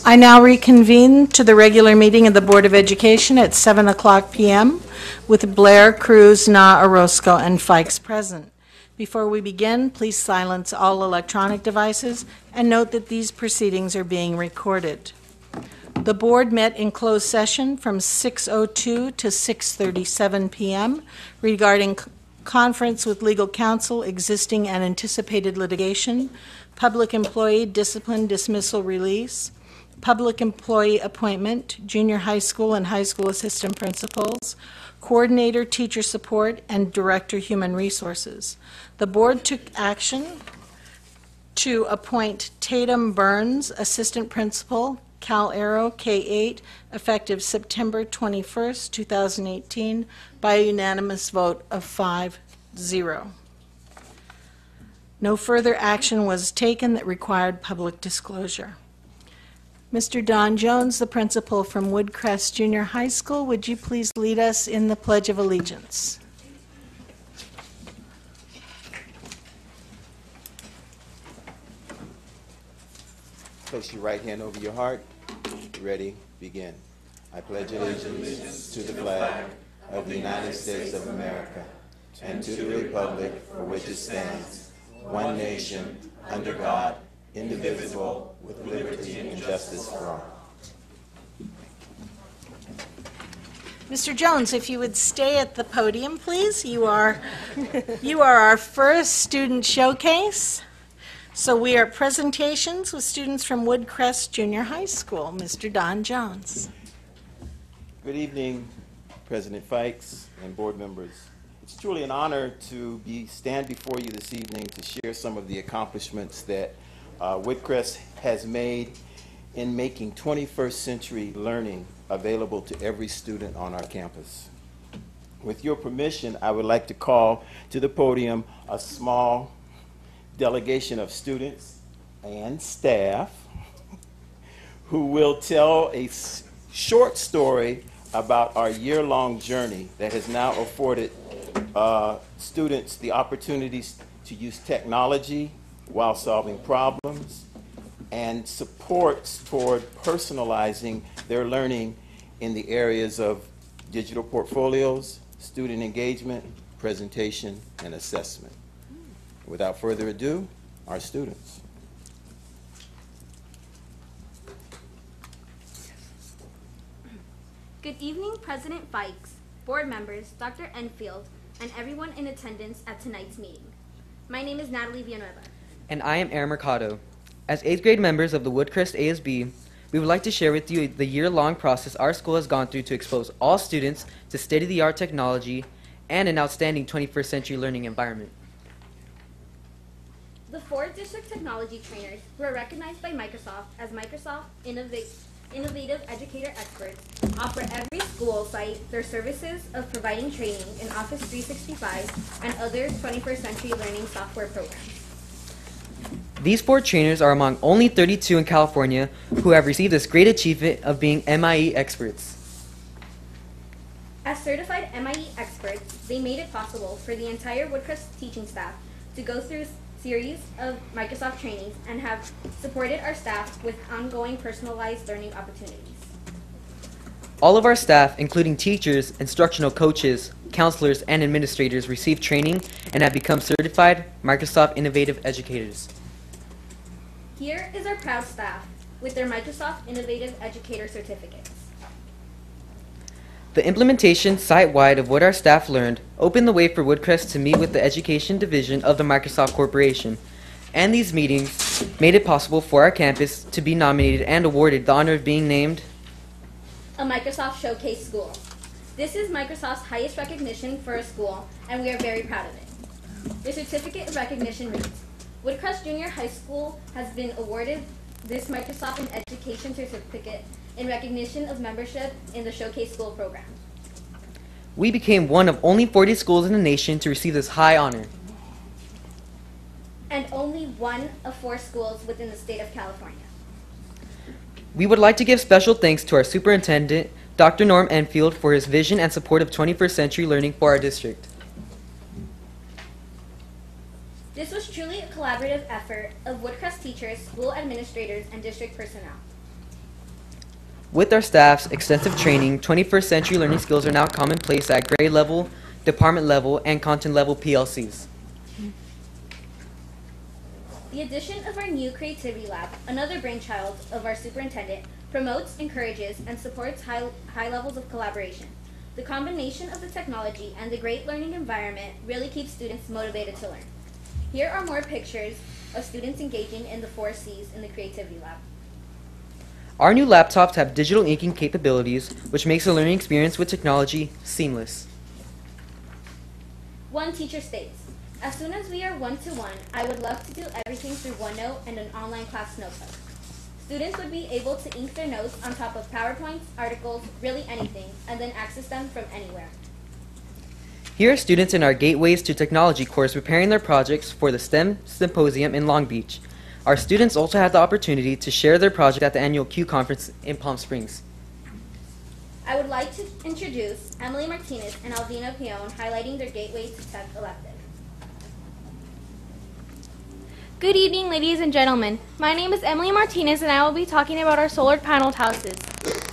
I now reconvene to the regular meeting of the Board of Education at 7:00 p.m. with Blair, Cruz, Na, Orozco, and Fikes present. Before we begin, please silence all electronic devices and note that these proceedings are being recorded. The board met in closed session from 6:02 to 6:37 p.m. regarding conference with legal counsel, existing and anticipated litigation, public employee discipline, dismissal, release, public employee appointment, junior high school and high school assistant principals, coordinator teacher support, and director human resources. The board took action to appoint Tatum Burns, assistant principal, Cal Aero K-8, effective September 21st, 2018, by a unanimous vote of 5-0. No further action was taken that required public disclosure. Mr. Don Jones, the principal from Woodcrest Junior High School, would you please lead us in the Pledge of Allegiance? Place your right hand over your heart. Ready, begin. I pledge allegiance to the flag of the United States of America and to the republic for which it stands, one nation, under God, indivisible, with liberty and justice for all. Mr. Jones, if you would stay at the podium, please. You are our first student showcase. So we are presentations with students from Woodcrest Junior High School. Mr. Don Jones. Good evening, President Fikes and board members. It's truly an honor to stand before you this evening to share some of the accomplishments that Woodcrest has made in making 21st century learning available to every student on our campus. With your permission, I would like to call to the podium a small delegation of students and staff who will tell a short story about our year-long journey that has now afforded students the opportunities to use technology while solving problems and supports toward personalizing their learning in the areas of digital portfolios, student engagement, presentation, and assessment. Without further ado, our students. Good evening, President Fikes, board members, Dr. Enfield, and everyone in attendance at tonight's meeting. My name is Natalie Villanueva. And I am Aaron Mercado. As 8th grade members of the Woodcrest ASB, we would like to share with you the year-long process our school has gone through to expose all students to state-of-the-art technology and an outstanding 21st century learning environment. The 4 district technology trainers who are recognized by Microsoft as Microsoft Innovative Educator Experts offer every school site their services of providing training in Office 365 and other 21st century learning software programs. These 4 trainers are among only 32 in California who have received this great achievement of being MIE experts. As certified MIE experts, they made it possible for the entire Woodcrest teaching staff to go through series of Microsoft trainings and have supported our staff with ongoing personalized learning opportunities. All of our staff, including teachers, instructional coaches, counselors, and administrators, receive training and have become certified Microsoft Innovative Educators. Here is our proud staff with their Microsoft Innovative Educator certificates. The implementation site-wide of what our staff learned opened the way for Woodcrest to meet with the Education Division of the Microsoft Corporation, and these meetings made it possible for our campus to be nominated and awarded the honor of being named a Microsoft Showcase School. This is Microsoft's highest recognition for a school, and we are very proud of it. The certificate of recognition reads, Woodcrest Junior High School has been awarded this Microsoft in Education certificate in recognition of membership in the Showcase School program. We became one of only 40 schools in the nation to receive this high honor. And only one of 4 schools within the state of California. We would like to give special thanks to our superintendent, Dr. Norm Enfield, for his vision and support of 21st century learning for our district. This was truly a collaborative effort of Woodcrest teachers, school administrators, and district personnel. With our staff's extensive training, 21st century learning skills are now commonplace at grade level, department level, and content level PLCs. The addition of our new Creativity Lab, another brainchild of our superintendent, promotes, encourages, and supports high levels of collaboration. The combination of the technology and the great learning environment really keeps students motivated to learn. Here are more pictures of students engaging in the 4 C's in the Creativity Lab. Our new laptops have digital inking capabilities, which makes the learning experience with technology seamless. One teacher states, as soon as we are one-to-one, I would love to do everything through OneNote and an online class notebook. Students would be able to ink their notes on top of PowerPoints, articles, really anything, and then access them from anywhere. Here are students in our Gateways to Technology course preparing their projects for the STEM Symposium in Long Beach. Our students also had the opportunity to share their project at the annual Q Conference in Palm Springs. I would like to introduce Emily Martinez and Alvina Pion, highlighting their Gateway to Tech elective. Good evening, ladies and gentlemen. My name is Emily Martinez, and I will be talking about our solar paneled houses.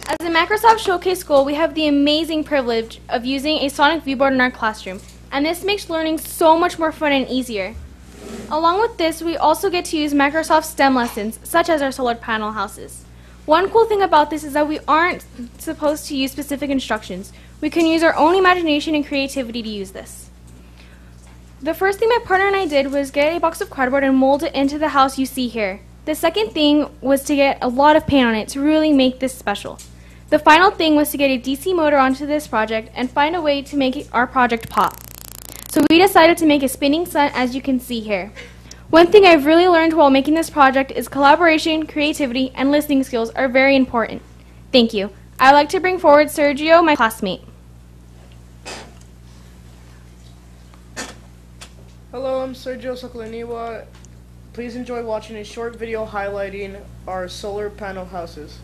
As a Microsoft Showcase School, we have the amazing privilege of using a sonic viewboard in our classroom, and this makes learning so much more fun and easier. Along with this, we also get to use Microsoft STEM lessons, such as our solar panel houses. One cool thing about this is that we aren't supposed to use specific instructions. We can use our own imagination and creativity to use this. The first thing my partner and I did was get a box of cardboard and mold it into the house you see here. The second thing was to get a lot of paint on it to really make this special. The final thing was to get a DC motor onto this project and find a way to make our project pop. So we decided to make a spinning sun, as you can see here. One thing I've really learned while making this project is collaboration, creativity, and listening skills are very important. Thank you. I'd like to bring forward Sergio, my classmate. Hello, I'm Sergio Sokolaniwa. Please enjoy watching a short video highlighting our solar panel houses.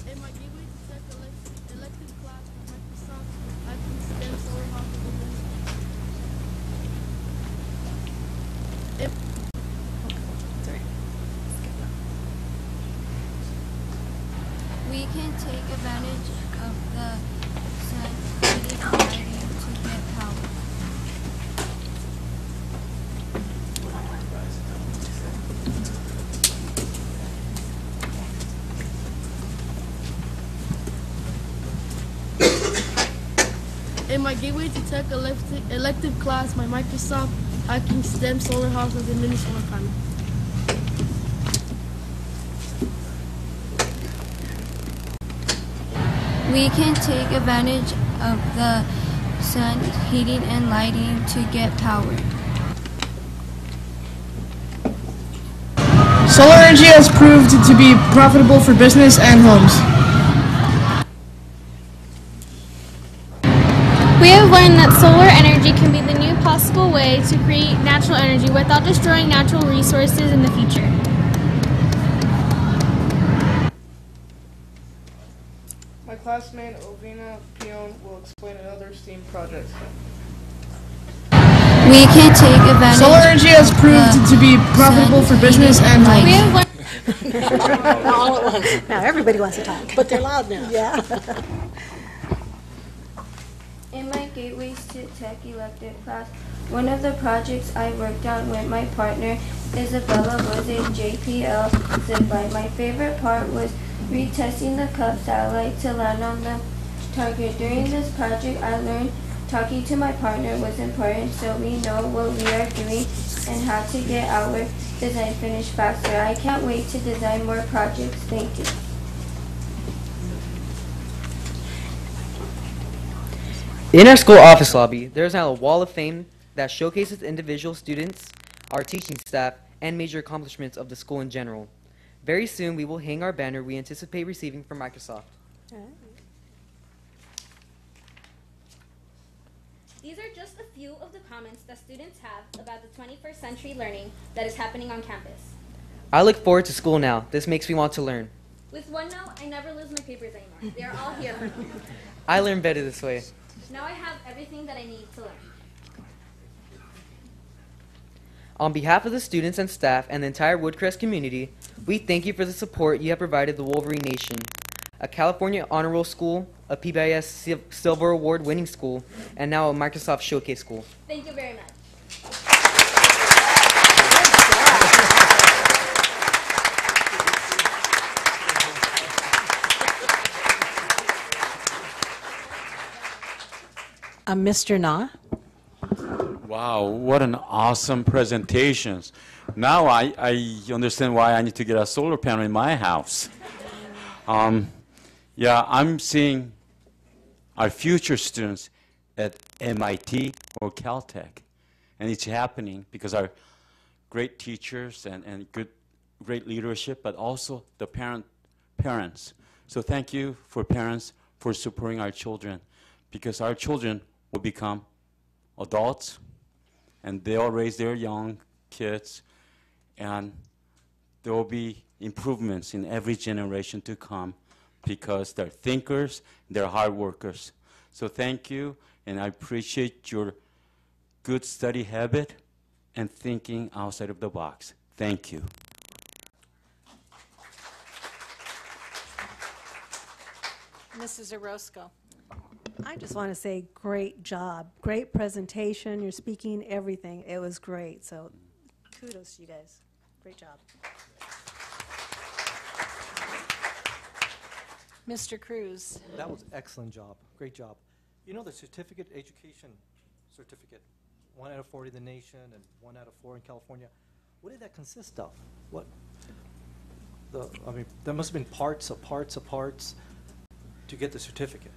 In my gateway to tech elective class at Microsoft, I can STEM solar houses We can take advantage of the sun heating and lighting to get power. In my gateway to tech elective class, my Microsoft hacking STEM solar house with a mini solar panel. We can take advantage of the sun heating and lighting to get power. Solar energy has proved to be profitable for business and homes. We have learned that solar energy can be the new possible way to create natural energy without destroying natural resources in the future. My classmate Ovina Pion will explain another STEAM project. We can take advantage. Solar energy has proved to be profitable for business and homes. We have learned Not all at once. Now everybody wants to talk. But they're loud now. Yeah. In my Gateways to Tech elective class, one of the projects I worked on with my partner Isabella was a JPL zipline. My favorite part was retesting the CUP satellite to land on the target. During this project, I learned talking to my partner was important so we know what we are doing and how to get our design finished faster. I can't wait to design more projects. Thank you. In our school office lobby, there is now a wall of fame that showcases individual students, our teaching staff, and major accomplishments of the school in general. Very soon, we will hang our banner we anticipate receiving from Microsoft. These are just a few of the comments that students have about the 21st century learning that is happening on campus. I look forward to school now. This makes me want to learn. With OneNote, I never lose my papers anymore. They are all here for me. I learn better this way. Now I have everything that I need to learn. On behalf of the students and staff and the entire Woodcrest community, we thank you for the support you have provided the Wolverine Nation, a California Honor Roll school, a PBIS Silver Award winning school, and now a Microsoft Showcase school. Thank you very much. Mr. Na? Wow, what an awesome presentation. Now I understand why I need to get a solar panel in my house. Yeah, I'm seeing our future students at MIT or Caltech. And it's happening because our great teachers and great leadership, but also the parents. So thank you for parents for supporting our children, because our children will become adults and they'll raise their young kids, and there will be improvements in every generation to come because they're thinkers, they're hard workers. So thank you, and I appreciate your good study habit and thinking outside of the box. Thank you. Mrs. Orozco? I just want to say great job. Great presentation. You're speaking everything. It was great. So kudos to you guys. Great job. Mr. Cruz? That was excellent job. Great job. You know the certificate education certificate, 1 out of 40 in the nation and 1 out of 4 in California. What did that consist of? I mean, there must have been parts to get the certificate.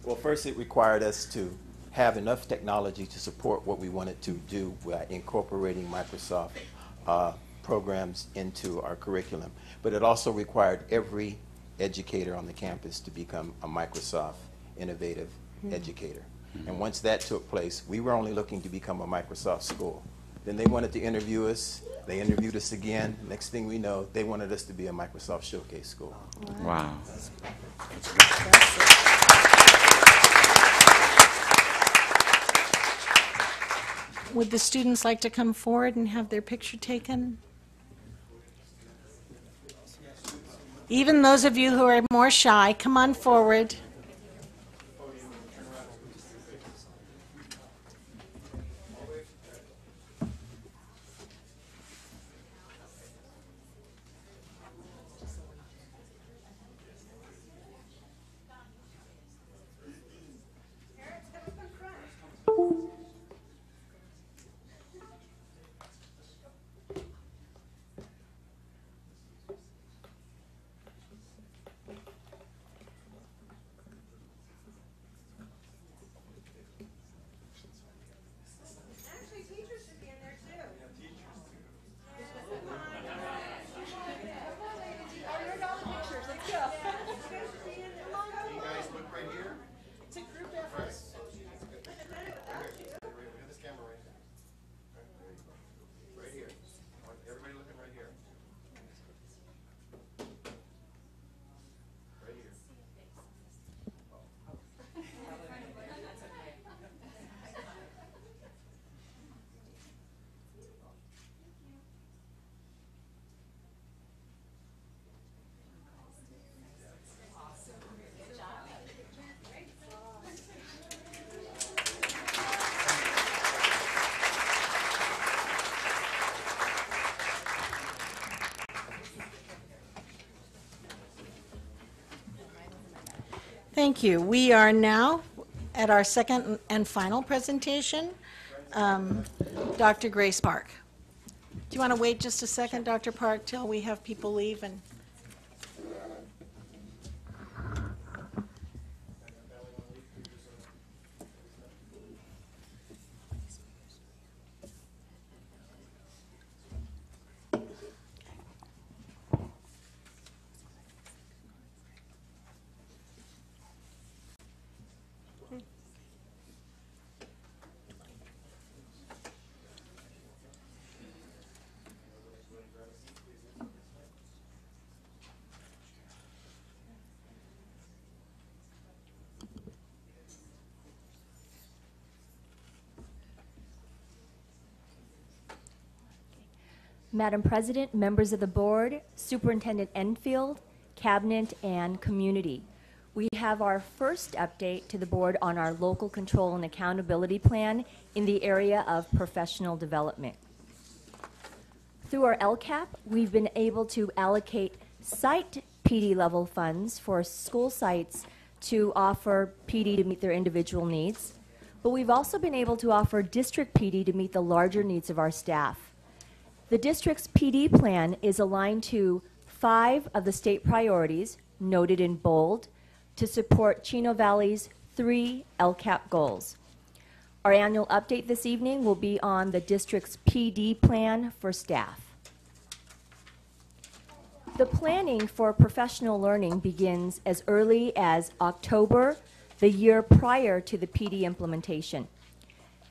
Well, first it required us to have enough technology to support what we wanted to do by incorporating Microsoft programs into our curriculum. But it also required every educator on the campus to become a Microsoft innovative educator. And once that took place, we were only looking to become a Microsoft school. Then they wanted to interview us. They interviewed us again. Next thing we know, they wanted us to be a Microsoft Showcase school. Wow. Would the students like to come forward and have their picture taken? Even those of you who are more shy, come on forward. Thank you. We are now at our second and final presentation. Dr. Grace Park. Do you want to wait just a second, Dr. Park, till we have people leave? And Madam President, members of the board, Superintendent Enfield, Cabinet, and community. We have our first update to the board on our local control and accountability plan in the area of professional development. Through our LCAP, we've been able to allocate site PD level funds for school sites to offer PD to meet their individual needs, but we've also been able to offer district PD to meet the larger needs of our staff. The district's PD plan is aligned to 5 of the state priorities, noted in bold, to support Chino Valley's 3 LCAP goals. Our annual update this evening will be on the district's PD plan for staff. The planning for professional learning begins as early as October, the year prior to the PD implementation.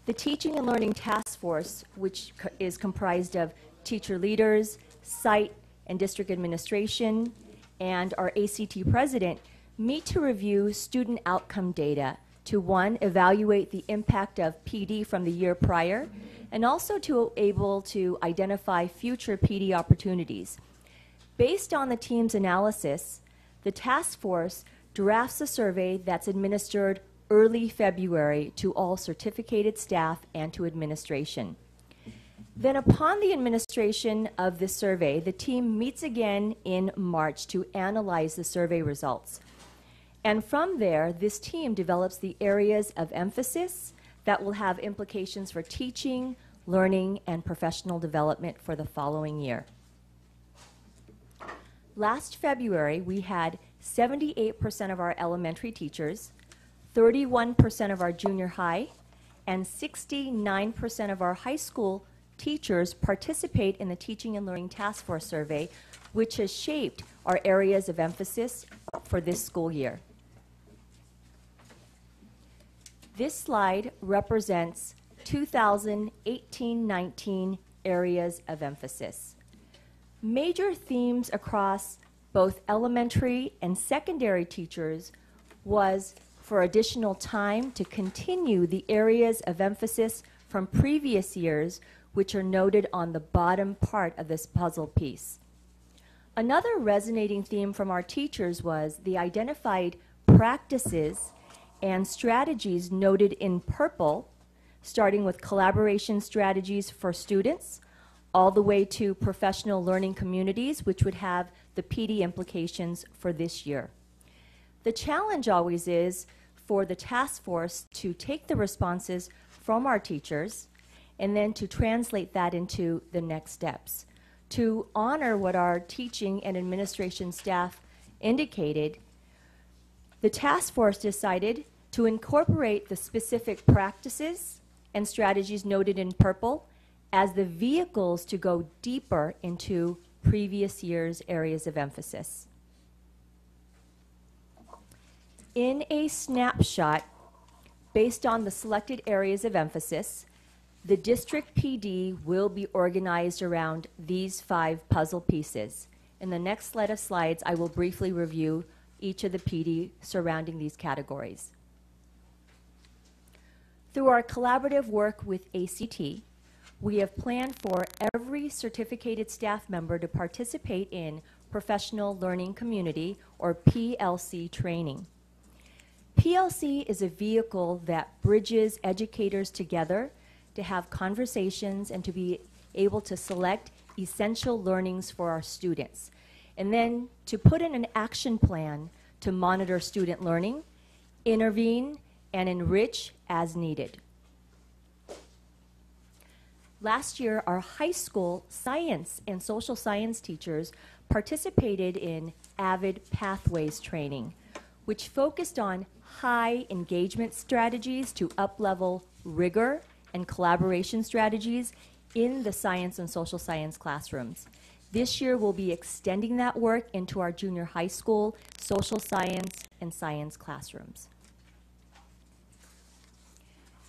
The Teaching and Learning Task Force, which is comprised of teacher leaders, site and district administration, and our ACT president, meet to review student outcome data to, 1, evaluate the impact of PD from the year prior, and also to able to identify future PD opportunities. Based on the team's analysis, the task force drafts a survey that's administered early February to all certificated staff and to administration. Then upon the administration of this survey, the team meets again in March to analyze the survey results. And from there, this team develops the areas of emphasis that will have implications for teaching, learning, and professional development for the following year. Last February, we had 78% of our elementary teachers, 31% of our junior high, and 69% of our high school teachers participate in the Teaching and Learning Task Force survey, which has shaped our areas of emphasis for this school year. This slide represents 2018-19 areas of emphasis. Major themes across both elementary and secondary teachers was for additional time to continue the areas of emphasis from previous years, which are noted on the bottom part of this puzzle piece. Another resonating theme from our teachers was the identified practices and strategies noted in purple, starting with collaboration strategies for students, all the way to professional learning communities, which would have the PD implications for this year. The challenge always is for the task force to take the responses from our teachers and then to translate that into the next steps. To honor what our teaching and administration staff indicated, the task force decided to incorporate the specific practices and strategies noted in purple as the vehicles to go deeper into previous year's areas of emphasis. In a snapshot, based on the selected areas of emphasis, the district PD will be organized around these 5 puzzle pieces. In the next set of slides, I will briefly review each of the PD surrounding these categories. Through our collaborative work with ACT, we have planned for every certificated staff member to participate in Professional Learning Community, or PLC training. PLC is a vehicle that bridges educators together to have conversations and to be able to select essential learnings for our students, and then to put in an action plan to monitor student learning, intervene, and enrich as needed. Last year, our high school science and social science teachers participated in AVID Pathways training, which focused on high engagement strategies to up-level rigor and collaboration strategies in the science and social science classrooms. This year, we'll be extending that work into our junior high school social science and science classrooms.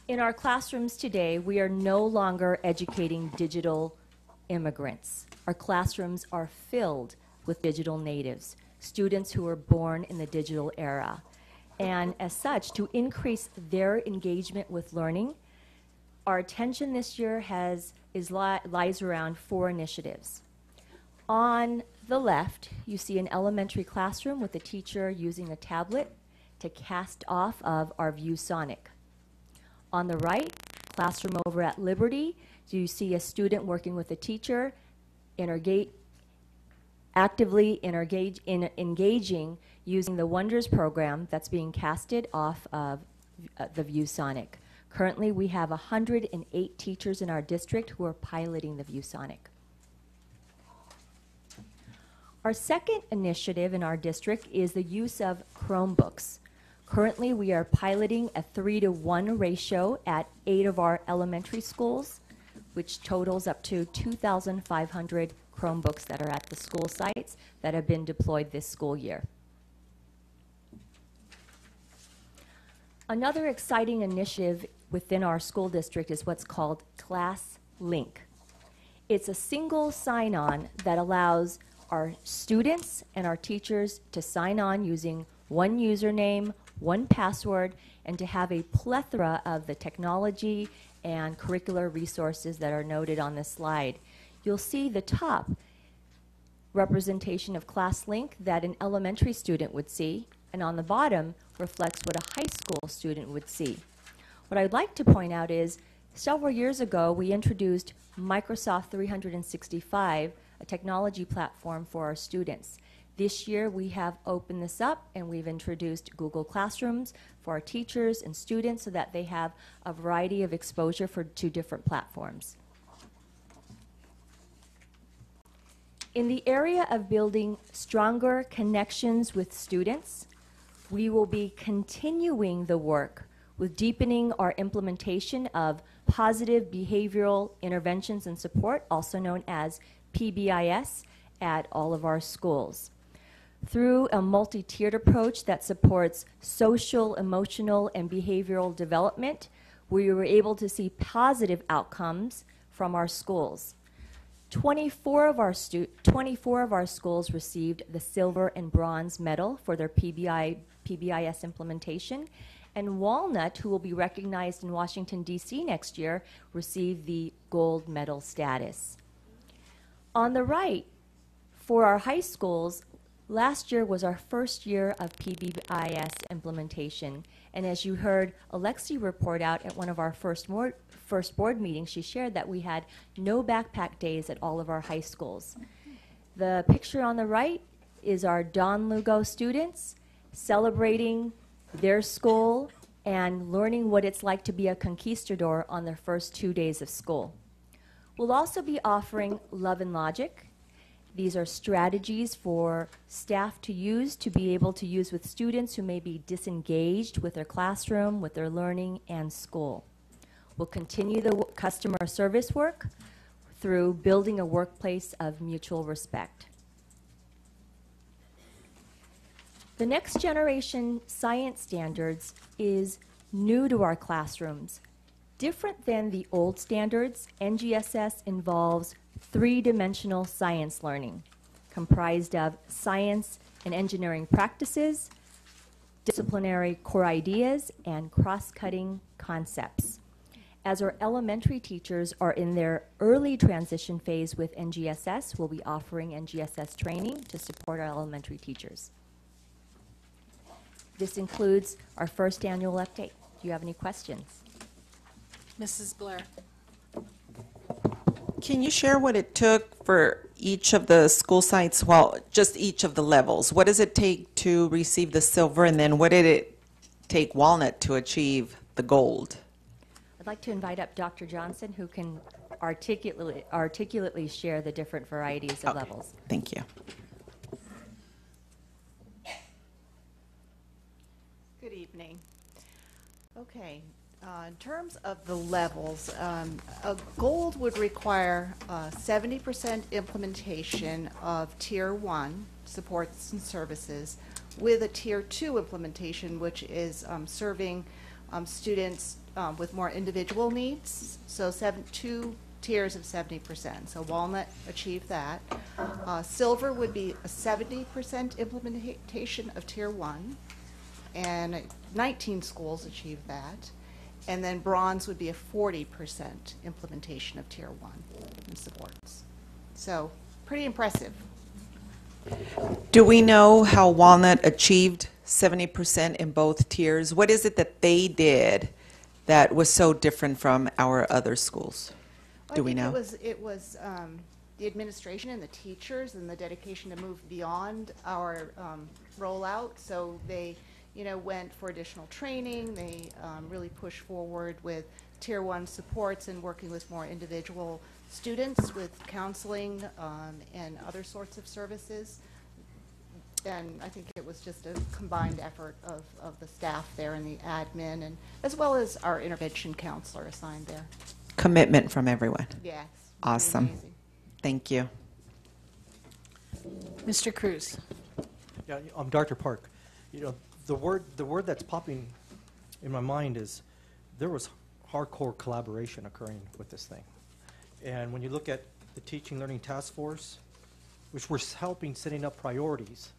In our classrooms today, we are no longer educating digital immigrants. Our classrooms are filled with digital natives, students who were born in the digital era. And as such, to increase their engagement with learning, Our attention this year lies around 4 initiatives. On the left, you see an elementary classroom with a teacher using a tablet to cast off of our ViewSonic. On the right, classroom over at Liberty, you see a student working with a teacher, actively engaging using the Wonders program that's being casted off of the ViewSonic. Currently, we have 108 teachers in our district who are piloting the ViewSonic. Our second initiative in our district is the use of Chromebooks. Currently, we are piloting a 3-to-1 ratio at 8 of our elementary schools, which totals up to 2,500 Chromebooks that are at the school sites that have been deployed this school year. Another exciting initiative within our school district is what's called Class Link. It's a single sign-on that allows our students and our teachers to sign on using one username, one password, and to have a plethora of the technology and curricular resources that are noted on this slide. You'll see the top representation of Class Link that an elementary student would see, and on the bottom reflects what a high school student would see. What I'd like to point out is several years ago we introduced Microsoft 365, a technology platform for our students. This year we have opened this up and we've introduced Google Classrooms for our teachers and students so that they have a variety of exposure to different platforms. In the area of building stronger connections with students, we will be continuing the work with deepening our implementation of positive behavioral interventions and support, also known as PBIS, at all of our schools. Through a multi-tiered approach that supports social, emotional, and behavioral development, we were able to see positive outcomes from our schools. 24 of our schools received the silver and bronze medal for their PBIS implementation, and Walnut, who will be recognized in Washington, D.C. next year, received the gold medal status. On the right, for our high schools, last year was our first year of PBIS implementation, and as you heard Alexi report out at one of our first board meetings, she shared that we had no backpack days at all of our high schools. The picture on the right is our Don Lugo students celebrating their school and learning what it's like to be a conquistador on their first 2 days of school. We'll also be offering Love and Logic. These are strategies for staff to use to be able to use with students who may be disengaged with their classroom, with their learning, and school. We'll continue the customer service work through building a workplace of mutual respect. The next generation science standards is new to our classrooms. Different than the old standards, NGSS involves three-dimensional science learning, comprised of science and engineering practices, disciplinary core ideas, and cross-cutting concepts. As our elementary teachers are in their early transition phase with NGSS, we'll be offering NGSS training to support our elementary teachers. This includes our first annual update. Do you have any questions? Mrs. Blair. Can you share what it took for each of the school sites, well, just each of the levels? What does it take to receive the silver, and then what did it take Walnut to achieve the gold? I'd like to invite up Dr. Johnson, who can articulately share the different varieties of levels. Thank you. Good evening. Okay, in terms of the levels, a gold would require 70% implementation of Tier 1 supports and services with a Tier 2 implementation, which is serving students with more individual needs, so 2 tiers of 70%. So Walnut achieved that. Silver would be a 70% implementation of Tier 1, and 19 schools achieved that. And then bronze would be a 40% implementation of Tier 1 in supports. So pretty impressive. Do we know how Walnut achieved 70% in both tiers? What is it that they did that was so different from our other schools? Do we know? It was the administration and the teachers and the dedication to move beyond our rollout. So they, went for additional training. They really pushed forward with Tier 1 supports and working with more individual students with counseling and other sorts of services. And I think it was just a combined effort of the staff there and the admin, and as well as our intervention counselor assigned there. Commitment from everyone. Yes. Awesome. Amazing. Thank you. Mr. Cruz. Yeah, Dr. Park. The word that's popping in my mind is there was hardcore collaboration occurring with this thing. And when you look at the Teaching Learning Task Force, which was helping setting up priorities,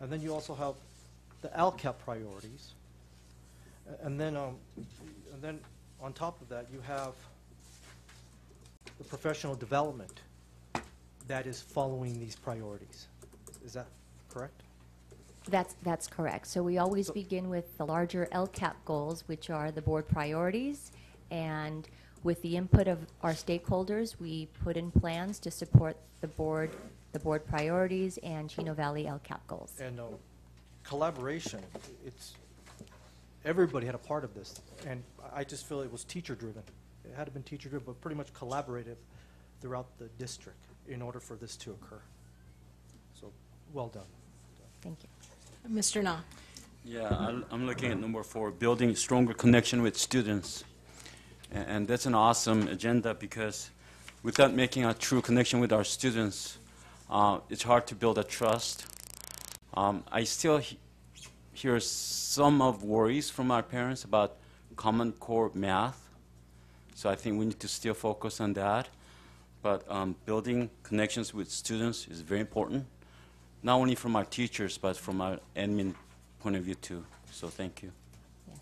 and then you also have the LCAP priorities, and then on top of that you have the professional development that is following these priorities. Is that correct? That's correct. So we always begin with the larger LCAP goals, which are the board priorities, and with the input of our stakeholders, we put in plans to support the board priorities and Chino Valley LCAP goals. And collaboration, everybody had a part of this, and I just feel it was teacher-driven. It had been teacher-driven, but pretty much collaborative throughout the district in order for this to occur. So, well done. Thank you. Mr. Na. Yeah, I'm looking at number 4, building stronger connection with students. And that's an awesome agenda because without making a true connection with our students, it's hard to build a trust. I still hear some of worries from our parents about Common Core math. So I think we need to still focus on that. But building connections with students is very important, not only from our teachers, but from our admin point of view too. So thank you. Yes.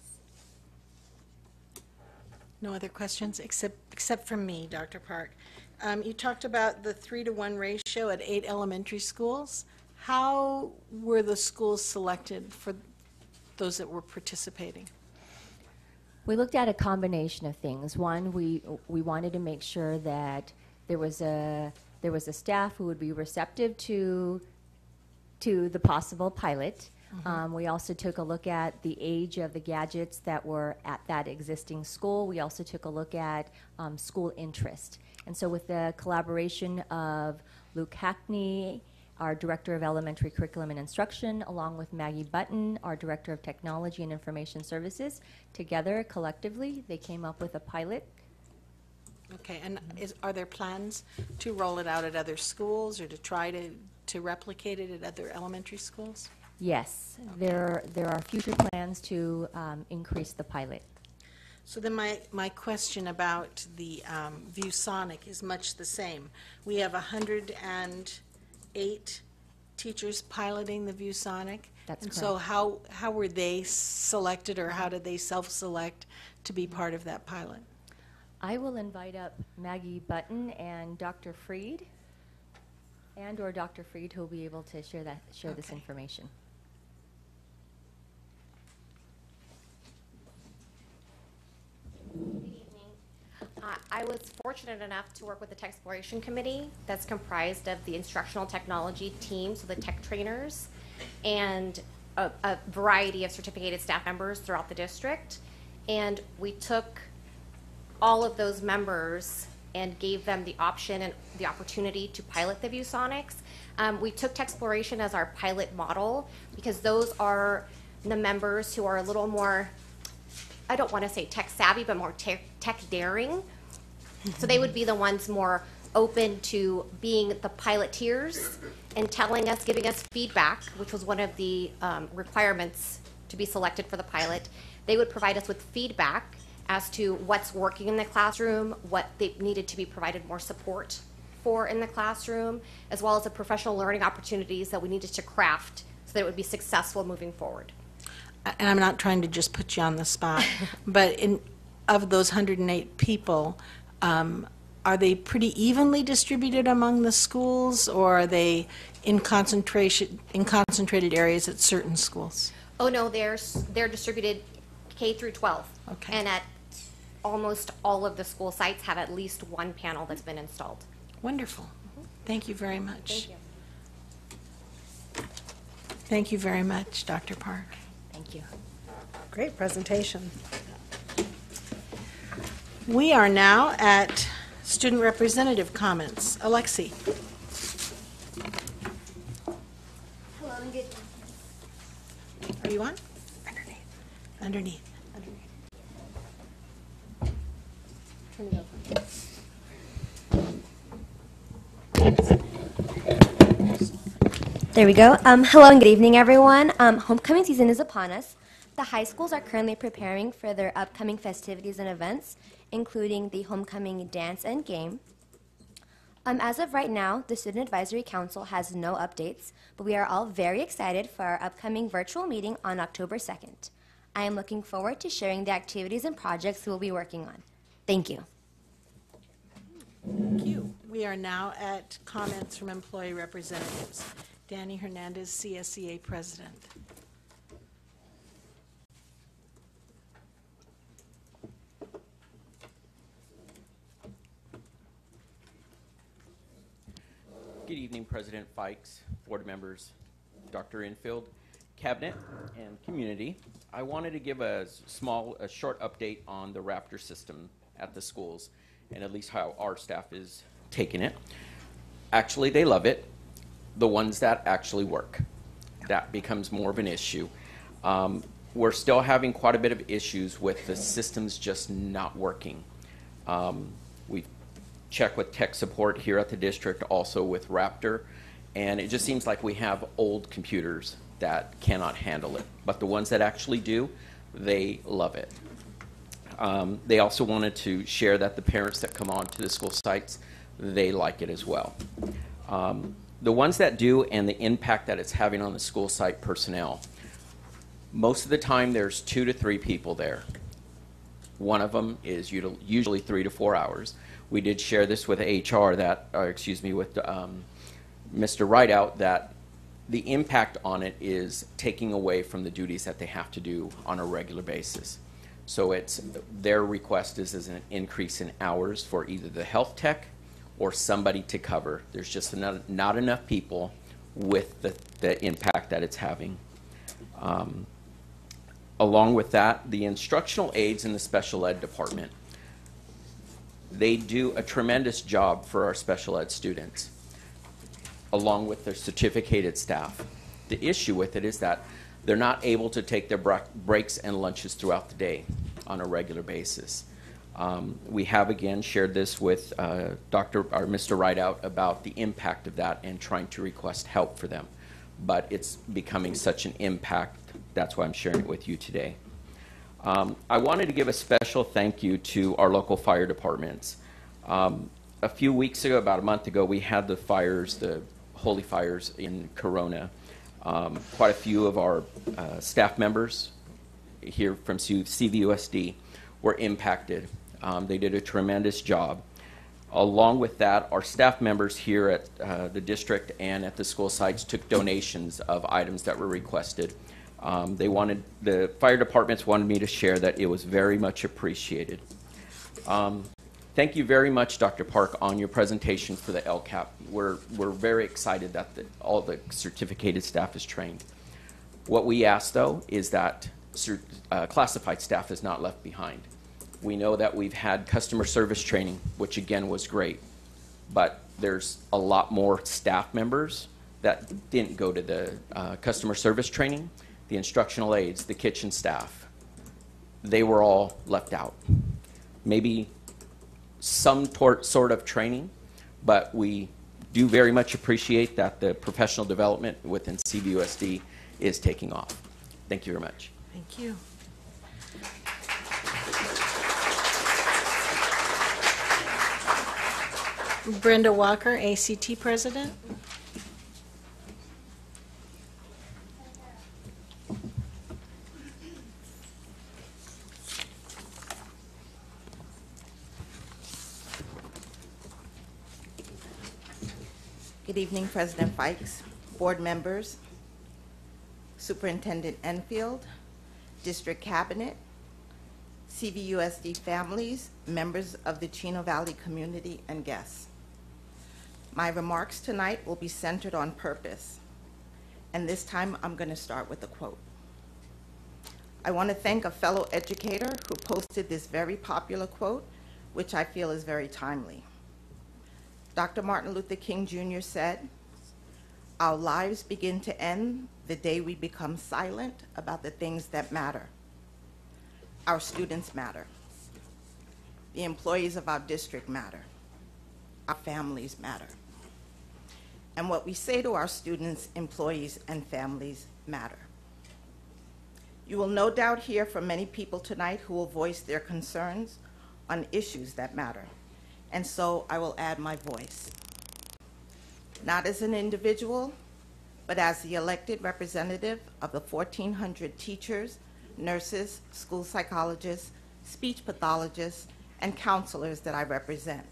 No other questions except from me, Dr. Park. You talked about the 3-to-1 ratio at 8 elementary schools. How were the schools selected for those that were participating? We looked at a combination of things. One, we wanted to make sure that there was a staff who would be receptive to the possible pilot. Mm-hmm. We also took a look at the age of the gadgets that were at that existing school. We also took a look at school interest. And so with the collaboration of Luke Hackney, our Director of Elementary Curriculum and Instruction, along with Maggie Button, our Director of Technology and Information Services, together, collectively, they came up with a pilot. Okay, and are there plans to roll it out at other schools or to try to replicate it at other elementary schools? Yes, Okay. there are future plans to increase the pilot. So then my question about the ViewSonic is much the same. We have 108 teachers piloting the ViewSonic. That's and correct. So how were they selected, or how did they self-select to be part of that pilot? I will invite up Maggie Button and Dr. Freed, or Dr. Freed, who will be able to share this Okay. information. Good evening. I was fortunate enough to work with the Tech Exploration Committee that's comprised of the instructional technology team, so the tech trainers, and a variety of certificated staff members throughout the district. And we took all of those members and gave them the option and the opportunity to pilot the ViewSonics. We took Tech Exploration as our pilot model because those are the members who are a little more, I don't want to say tech savvy, but more tech daring. So they would be the ones more open to being the piloteers and telling us, giving us feedback, which was one of the requirements to be selected for the pilot. They would provide us with feedback as to what's working in the classroom, what they needed to be provided more support for in the classroom, as well as the professional learning opportunities that we needed to craft so that it would be successful moving forward. And I'm not trying to just put you on the spot, but of those 108 people, are they pretty evenly distributed among the schools, or are they in concentrated areas at certain schools? Oh no, they're distributed K through 12. Okay. And at almost all of the school sites have at least one panel that's been installed. Wonderful. Thank you very much. Thank you. Thank you very much, Dr. Park. Thank you. Great presentation. We are now at student representative comments. Alexi. Hello and good. Are you on? Underneath. Turn it There we go. Hello and good evening, everyone. Homecoming season is upon us. The high schools are currently preparing for their upcoming festivities and events, including the homecoming dance and game. As of right now, the Student Advisory Council has no updates, but we are all very excited for our upcoming virtual meeting on October 2nd. I am looking forward to sharing the activities and projects we will be working on. Thank you. Thank you. We are now at comments from employee representatives. Danny Hernandez, CSEA President. Good evening, President Fikes, board members, Dr. Infield, cabinet, and community. I wanted to give a short update on the Raptor system at the schools, and at least how our staff is taking it. Actually, they love it. The ones that actually work, that becomes more of an issue. We're still having quite a bit of issues with the systems just not working. We've checked with tech support here at the district, also with Raptor, and it just seems like we have old computers that cannot handle it. But the ones that actually do, they love it. They also wanted to share that the parents that come on to the school sites, they like it as well. The ones that do, and the impact that it's having on the school site personnel, most of the time there's 2 to 3 people there. One of them is usually 3 to 4 hours. We did share this with HR that, with Mr. Rideout, that the impact on it is taking away from the duties that they have to do on a regular basis. So it's their request is an increase in hours for either the health tech or somebody to cover. There's just not enough people with the impact that it's having. Along with that, the instructional aides in the special ed department, they do a tremendous job for our special ed students, along with their certificated staff. The issue with it is that they're not able to take their breaks and lunches throughout the day on a regular basis. We have again shared this with Mr. Rideout about the impact of that and trying to request help for them. But it's becoming such an impact, that's why I'm sharing it with you today. I wanted to give a special thank you to our local fire departments. A few weeks ago, about a month ago, we had the fires, the holy fires in Corona. Quite a few of our staff members here from CVUSD were impacted. They did a tremendous job. Along with that, our staff members here at the district and at the school sites took donations of items that were requested. The fire departments wanted me to share that it was very much appreciated. Thank you very much, Dr. Park, on your presentation for the LCAP. We're very excited that all the certificated staff is trained. What we ask, though, is that classified staff is not left behind. We know that we've had customer service training, which again was great, but there's a lot more staff members that didn't go to the customer service training, the instructional aides, the kitchen staff. They were all left out. Maybe some sort of training, but we do very much appreciate that the professional development within CVUSD is taking off. Thank you very much. Thank you. Brenda Walker, ACT President. Good evening, President Fikes, board members, Superintendent Enfield, District Cabinet, CVUSD families, members of the Chino Valley community, and guests. My remarks tonight will be centered on purpose, and this time I'm going to start with a quote. I want to thank a fellow educator who posted this very popular quote, which I feel is very timely. Dr. Martin Luther King Jr. said, "Our lives begin to end the day we become silent about the things that matter. Our students matter. The employees of our district matter. Our families matter. And what we say to our students, employees, and families matter." You will no doubt hear from many people tonight who will voice their concerns on issues that matter, and so I will add my voice. Not as an individual, but as the elected representative of the 1,400 teachers, nurses, school psychologists, speech pathologists, and counselors that I represent.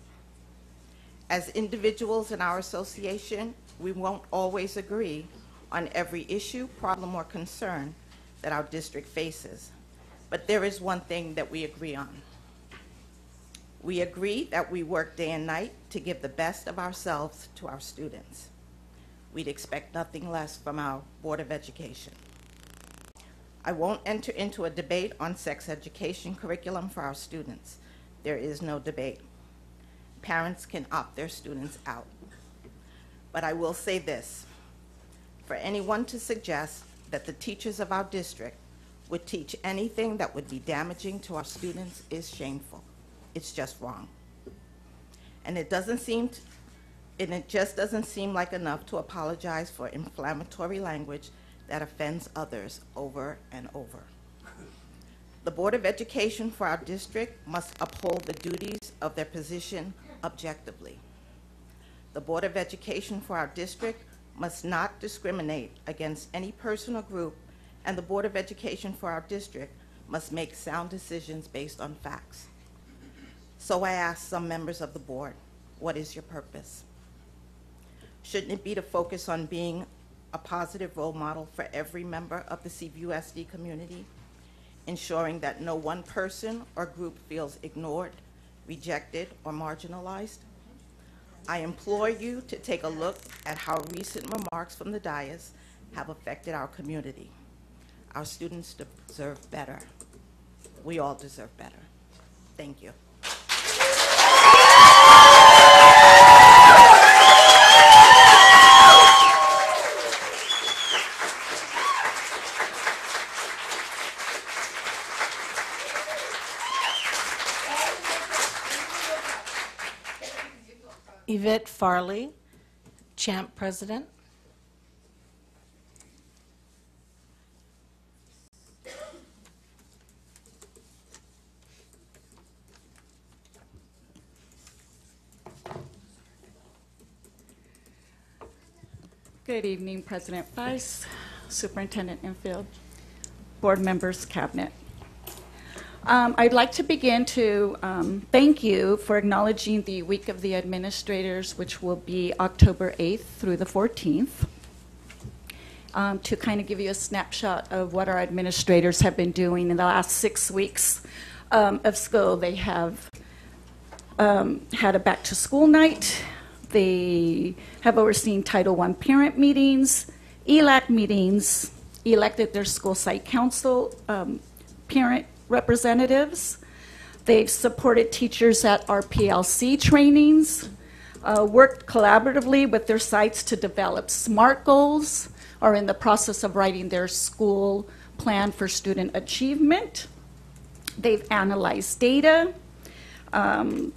As individuals in our association, we won't always agree on every issue, problem, or concern that our district faces, but there is one thing that we agree on. We agree that we work day and night to give the best of ourselves to our students. We'd expect nothing less from our Board of Education. I won't enter into a debate on sex education curriculum for our students. There is no debate. Parents can opt their students out. But I will say this: for anyone to suggest that the teachers of our district would teach anything that would be damaging to our students is shameful. It's just wrong. And it just doesn't seem like enough to apologize for inflammatory language that offends others over and over. The Board of Education for our district must uphold the duties of their position objectively. The Board of Education for our district must not discriminate against any person or group, and the Board of Education for our district must make sound decisions based on facts. So I ask some members of the board, what is your purpose? Shouldn't it be to focus on being a positive role model for every member of the CVUSD community, ensuring that no one person or group feels ignored, rejected, or marginalized? I implore you to take a look at how recent remarks from the dais have affected our community. Our students deserve better. We all deserve better. Thank you. Yvette Farley, Champ President. Good evening, President Vice, Superintendent Enfield, board members, cabinet. I'd like to begin to thank you for acknowledging the Week of the Administrators, which will be October 8th through the 14th. To kind of give you a snapshot of what our administrators have been doing in the last 6 weeks of school. They have had a back-to-school night. They have overseen Title I parent meetings, ELAC meetings, elected their school site council parent representatives. They've supported teachers at our PLC trainings, worked collaboratively with their sites to develop SMART goals, are in the process of writing their school plan for student achievement. They've analyzed data.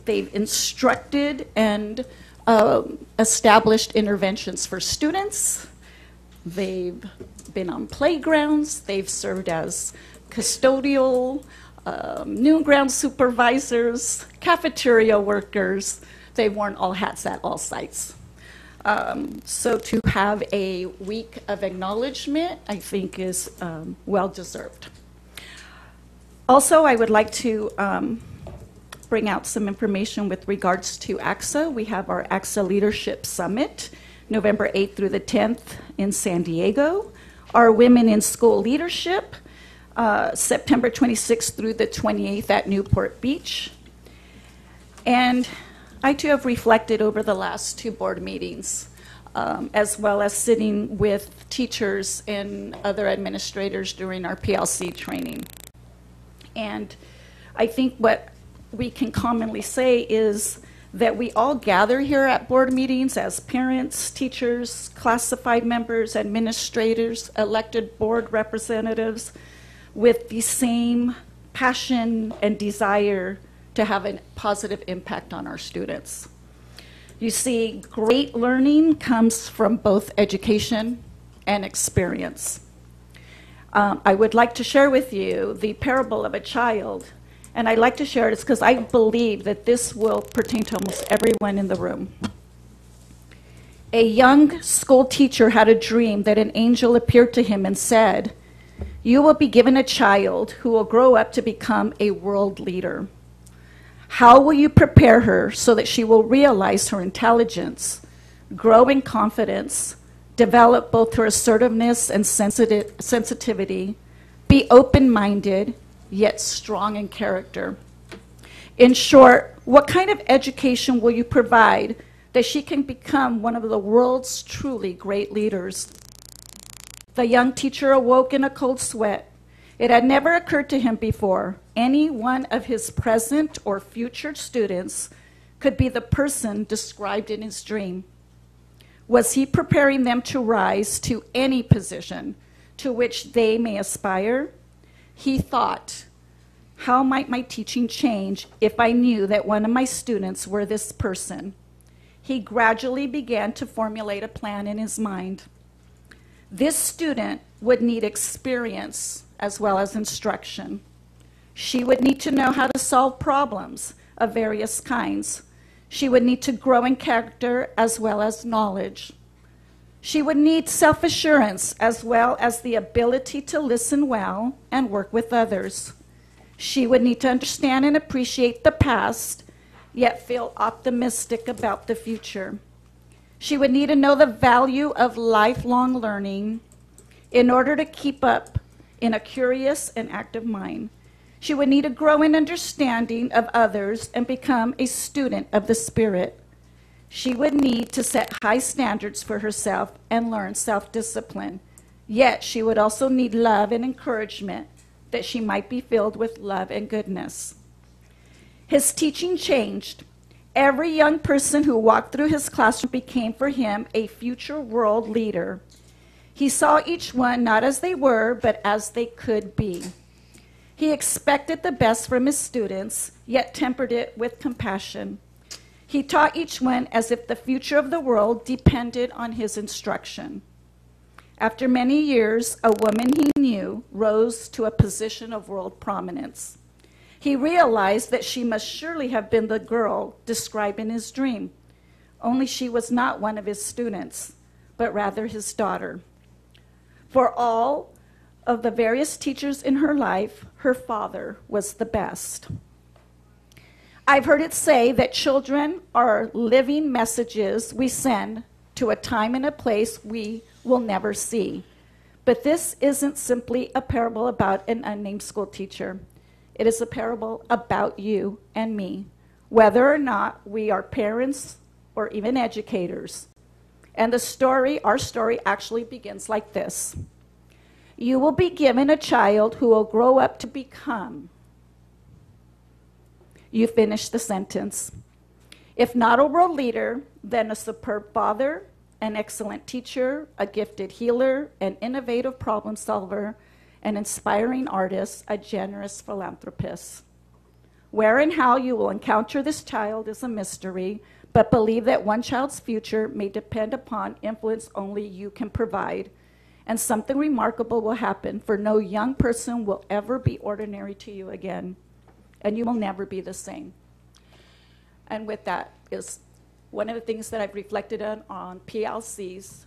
They've instructed and established interventions for students. They've been on playgrounds. They've served as custodial, noon ground supervisors, cafeteria workers. They've worn all hats at all sites. So to have a week of acknowledgement, I think, is well-deserved. Also, I would like to bring out some information with regards to AXA. We have our AXA Leadership Summit November 8th through the 10th in San Diego. Our Women in School Leadership, September 26th through the 28th at Newport Beach. And I too have reflected over the last 2 board meetings, as well as sitting with teachers and other administrators during our PLC training. And I think what we can commonly say is that we all gather here at board meetings as parents, teachers, classified members, administrators, elected board representatives, with the same passion and desire to have a positive impact on our students. You see, great learning comes from both education and experience. I would like to share with you the parable of a child, and I'd like to share it because I believe that this will pertain to almost everyone in the room. A young school teacher had a dream that an angel appeared to him and said, "You will be given a child who will grow up to become a world leader. How will you prepare her so that she will realize her intelligence, grow in confidence, develop both her assertiveness and sensitivity, be open-minded, yet strong in character? In short, what kind of education will you provide that she can become one of the world's truly great leaders?" The young teacher awoke in a cold sweat. It had never occurred to him before any one of his present or future students could be the person described in his dream. Was he preparing them to rise to any position to which they may aspire? He thought, how might my teaching change if I knew that one of my students were this person? He gradually began to formulate a plan in his mind. This student would need experience as well as instruction. She would need to know how to solve problems of various kinds. She would need to grow in character as well as knowledge. She would need self-assurance as well as the ability to listen well and work with others. She would need to understand and appreciate the past, yet feel optimistic about the future. She would need to know the value of lifelong learning in order to keep up in a curious and active mind. She would need to grow in understanding of others and become a student of the Spirit. She would need to set high standards for herself and learn self-discipline. Yet she would also need love and encouragement that she might be filled with love and goodness. His teaching changed. Every young person who walked through his classroom became for him a future world leader. He saw each one not as they were, but as they could be. He expected the best from his students, yet tempered it with compassion. He taught each one as if the future of the world depended on his instruction. After many years, a woman he knew rose to a position of world prominence. He realized that she must surely have been the girl described in his dream, only she was not one of his students, but rather his daughter. For all of the various teachers in her life, her father was the best. I've heard it say that children are living messages we send to a time and a place we will never see. But this isn't simply a parable about an unnamed school teacher. It is a parable about you and me, whether or not we are parents or even educators. And our story actually begins like this. You will be given a child who will grow up to become. You finish the sentence. If not a world leader, then a superb father, an excellent teacher, a gifted healer, an innovative problem solver, an inspiring artist, a generous philanthropist. Where and how you will encounter this child is a mystery, but believe that one child's future may depend upon influence only you can provide, and something remarkable will happen, for no young person will ever be ordinary to you again, and you will never be the same. And with that is one of the things that I've reflected on PLCs,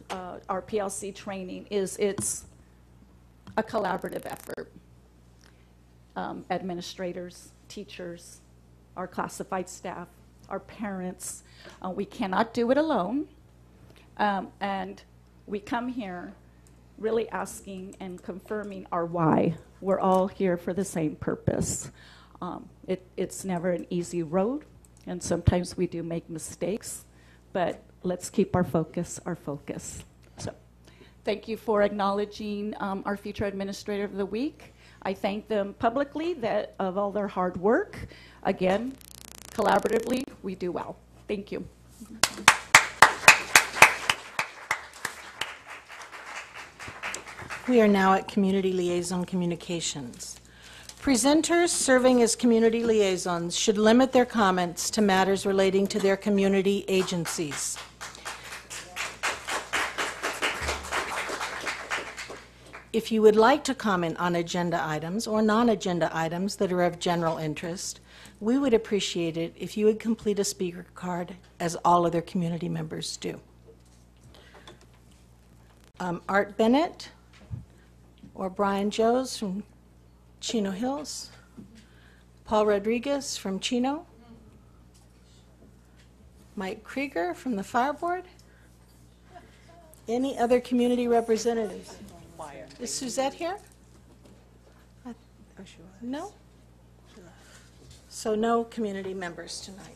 our PLC training, is it's a collaborative effort. Administrators, teachers, our classified staff, our parents, we cannot do it alone. And we come here really asking and confirming our why. We're all here for the same purpose. It's never an easy road, and sometimes we do make mistakes, but let's keep our focus. So thank you for acknowledging our future administrator of the week. I thank them publicly of all their hard work. Again, collaboratively, we do well. Thank you. We are now at Community Liaison Communications. Presenters serving as community liaisons should limit their comments to matters relating to their community agencies. If you would like to comment on agenda items or non-agenda items that are of general interest, we would appreciate it if you would complete a speaker card, as all other community members do. Art Bennett or Brian Joes from Chino Hills, Paul Rodriguez from Chino, Mike Krieger from the Fire Board. Any other community representatives? Is Suzette here? No? So no community members tonight.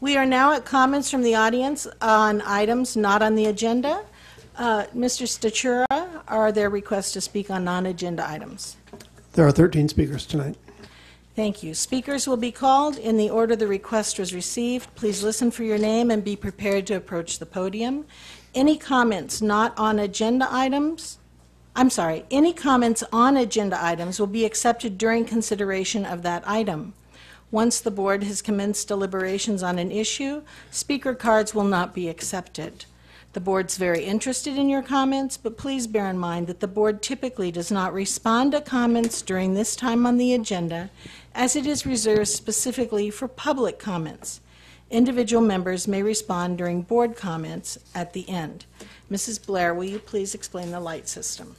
We are now at comments from the audience on items not on the agenda. Mr. Statura, are there requests to speak on non-agenda items? There are 13 speakers tonight. Thank you. Speakers will be called in the order the request was received. Please listen for your name and be prepared to approach the podium. Any comments not on agenda items? Any comments on agenda items will be accepted during consideration of that item. Once the board has commenced deliberations on an issue, speaker cards will not be accepted. The board's very interested in your comments, but please bear in mind that the board typically does not respond to comments during this time on the agenda, as it is reserved specifically for public comments. Individual members may respond during board comments at the end. Mrs. Blair, will you please explain the light system?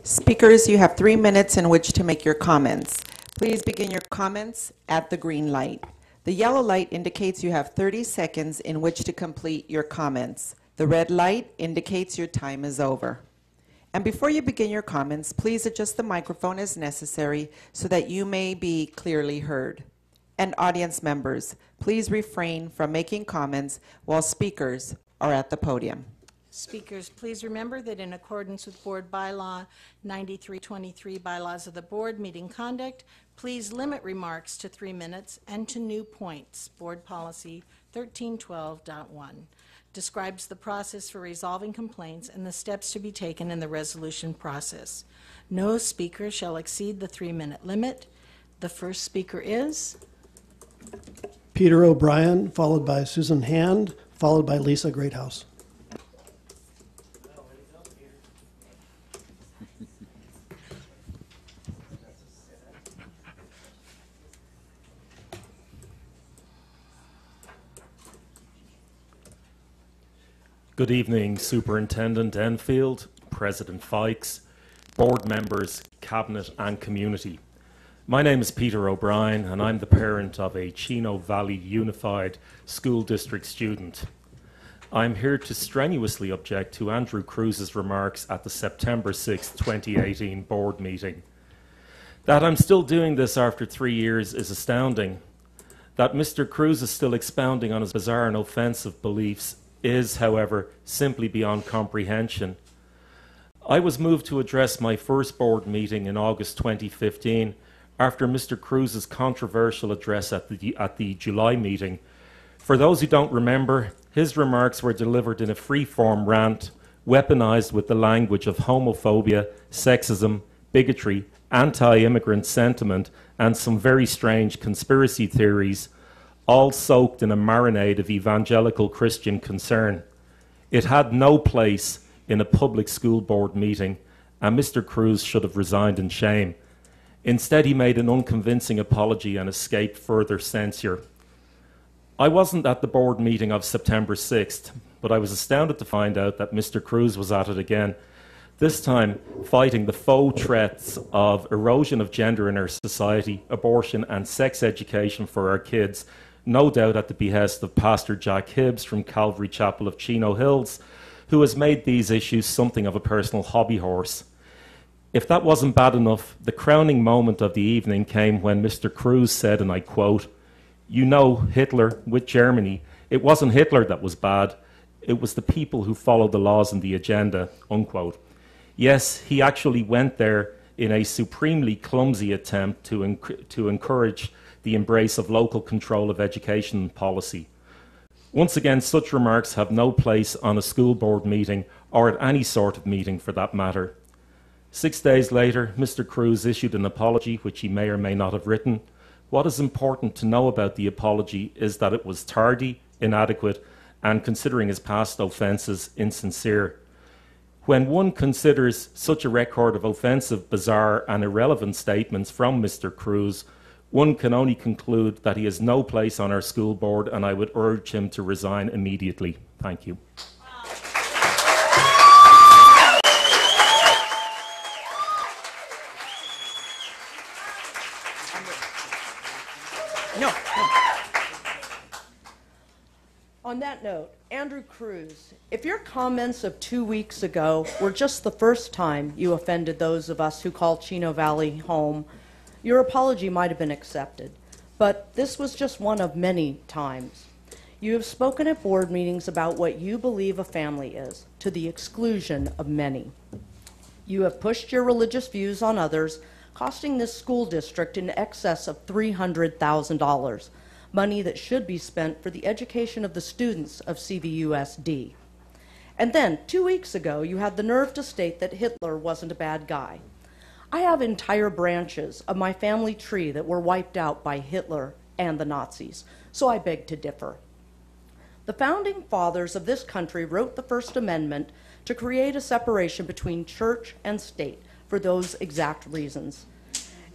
Speakers, you have 3 minutes in which to make your comments. Please begin your comments at the green light. The yellow light indicates you have 30 seconds in which to complete your comments. The red light indicates your time is over. And before you begin your comments, please adjust the microphone as necessary so that you may be clearly heard. And audience members, please refrain from making comments while speakers are at the podium. Speakers, please remember that in accordance with Board Bylaw 9323, Bylaws of the Board, Meeting Conduct, please limit remarks to 3 minutes and to new points. Board Policy 1312.1 describes the process for resolving complaints and the steps to be taken in the resolution process. No speaker shall exceed the 3-minute limit. The first speaker is Peter O'Brien, followed by Susan Hand, followed by Lisa Greathouse. Good evening, Superintendent Enfield, President Fikes, board members, cabinet and community. My name is Peter O'Brien and I'm the parent of a Chino Valley Unified School District student. I'm here to strenuously object to Andrew Cruz's remarks at the September 6, 2018 board meeting. That I'm still doing this after 3 years is astounding. That Mr. Cruz is still expounding on his bizarre and offensive beliefs is, however, simply beyond comprehension. I was moved to address my first board meeting in August 2015 after Mr. Cruz's controversial address at the July meeting. For those who don't remember, his remarks were delivered in a free-form rant, weaponized with the language of homophobia, sexism, bigotry, anti-immigrant sentiment, and some very strange conspiracy theories, all soaked in a marinade of evangelical Christian concern. It had no place in a public school board meeting, and Mr. Cruz should have resigned in shame. Instead, he made an unconvincing apology and escaped further censure. I wasn't at the board meeting of September 6th, but I was astounded to find out that Mr. Cruz was at it again, this time fighting the faux threats of erosion of gender in our society, abortion and sex education for our kids, no doubt at the behest of Pastor Jack Hibbs from Calvary Chapel of Chino Hills, who has made these issues something of a personal hobby horse. If that wasn't bad enough, the crowning moment of the evening came when Mr. Cruz said, and I quote, "You know, Hitler with Germany, it wasn't Hitler that was bad, it was the people who followed the laws and the agenda," unquote. Yes, he actually went there in a supremely clumsy attempt to encourage the embrace of local control of education policy. Once again, such remarks have no place on a school board meeting or at any sort of meeting for that matter. 6 days later, Mr. Cruz issued an apology, which he may or may not have written. What is important to know about the apology is that it was tardy, inadequate, and, considering his past offences, insincere. When one considers such a record of offensive, bizarre, and irrelevant statements from Mr. Cruz, one can only conclude that he has no place on our school board, and I would urge him to resign immediately. Thank you. On that note, Andrew Cruz, if your comments of 2 weeks ago were just the first time you offended those of us who call Chino Valley home, your apology might have been accepted. But this was just one of many times. You have spoken at board meetings about what you believe a family is, to the exclusion of many. You have pushed your religious views on others, costing this school district in excess of $300,000. Money that should be spent for the education of the students of CVUSD. And then, 2 weeks ago, you had the nerve to state that Hitler wasn't a bad guy. I have entire branches of my family tree that were wiped out by Hitler and the Nazis, so I beg to differ. The founding fathers of this country wrote the First Amendment to create a separation between church and state for those exact reasons.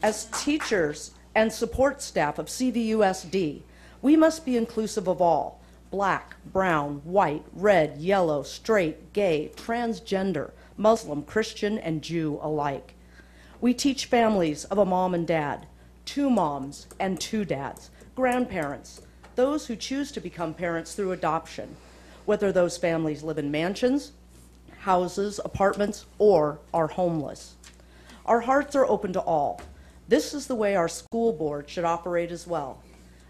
As teachers and support staff of CVUSD, we must be inclusive of all, black, brown, white, red, yellow, straight, gay, transgender, Muslim, Christian, and Jew alike. We teach families of a mom and dad, 2 moms and 2 dads, grandparents, those who choose to become parents through adoption, whether those families live in mansions, houses, apartments, or are homeless. Our hearts are open to all. This is the way our school board should operate as well.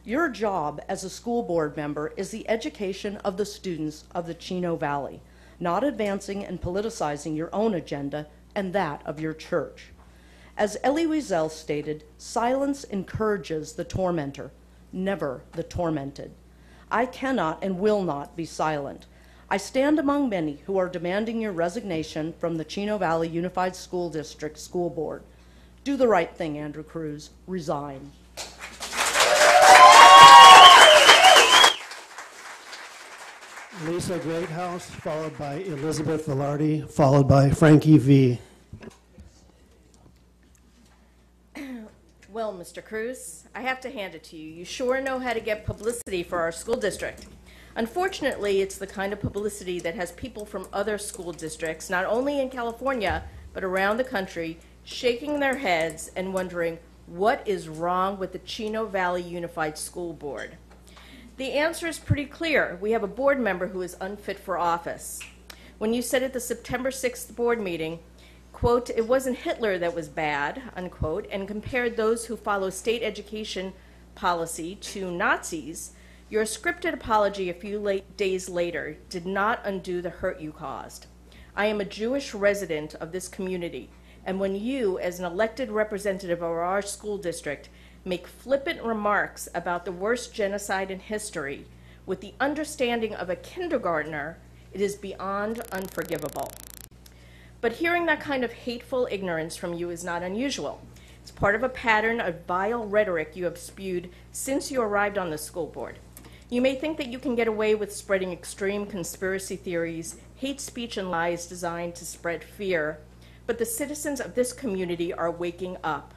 Your job as a school board member is the education of the students of the Chino Valley, not advancing and politicizing your own agenda and that of your church. As Elie Wiesel stated, silence encourages the tormentor, never the tormented. I cannot and will not be silent. I stand among many who are demanding your resignation from the Chino Valley Unified School District School Board. Do the right thing, Andrew Cruz. Resign. Lisa Greathouse, followed by Elizabeth Velarde, followed by Frankie V. Well, Mr. Cruz, I have to hand it to you. You sure know how to get publicity for our school district. Unfortunately, it's the kind of publicity that has people from other school districts, not only in California, but around the country, shaking their heads and wondering what is wrong with the Chino Valley Unified School Board. The answer is pretty clear. We have a board member who is unfit for office. When you said at the September 6th board meeting, quote, "It wasn't Hitler that was bad," unquote, and compared those who follow state education policy to Nazis, your scripted apology a few days later did not undo the hurt you caused. I am a Jewish resident of this community, and when you, as an elected representative of our school district, make flippant remarks about the worst genocide in history with the understanding of a kindergartner, it is beyond unforgivable. But hearing that kind of hateful ignorance from you is not unusual. It's part of a pattern of vile rhetoric you have spewed since you arrived on the school board. You may think that you can get away with spreading extreme conspiracy theories, hate speech, and lies designed to spread fear, but the citizens of this community are waking up.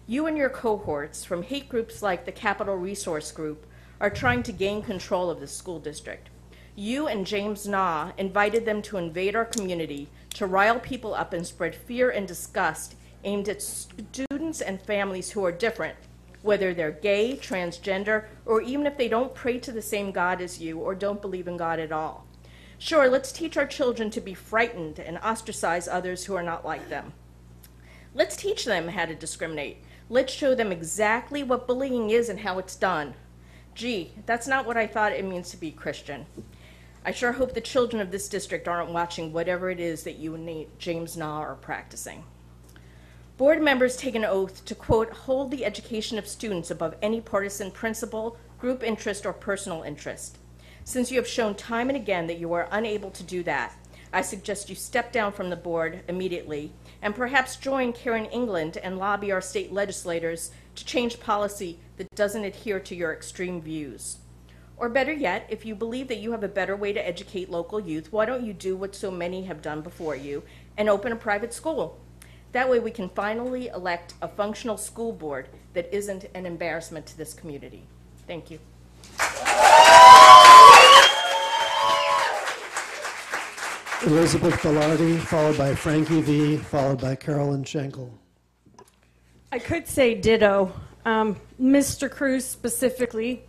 You and your cohorts from hate groups like the Capital Resource Group are trying to gain control of the school district. You and James Nah invited them to invade our community, to rile people up and spread fear and disgust aimed at students and families who are different, whether they're gay, transgender, or even if they don't pray to the same God as you or don't believe in God at all. Sure, let's teach our children to be frightened and ostracize others who are not like them. Let's teach them how to discriminate. Let's show them exactly what bullying is and how it's done. Gee, that's not what I thought it means to be Christian. I sure hope the children of this district aren't watching whatever it is that you and James Na are practicing. Board members take an oath to, quote, hold the education of students above any partisan principle, group interest, or personal interest. Since you have shown time and again that you are unable to do that, I suggest you step down from the board immediately and perhaps join Karen England and lobby our state legislators to change policy that doesn't adhere to your extreme views. Or better yet, if you believe that you have a better way to educate local youth, why don't you do what so many have done before you and open a private school? That way we can finally elect a functional school board that isn't an embarrassment to this community. Thank you. Elizabeth Velarde, followed by Frankie V., followed by Carolyn Schenkel. I could say ditto. Mr. Cruz specifically,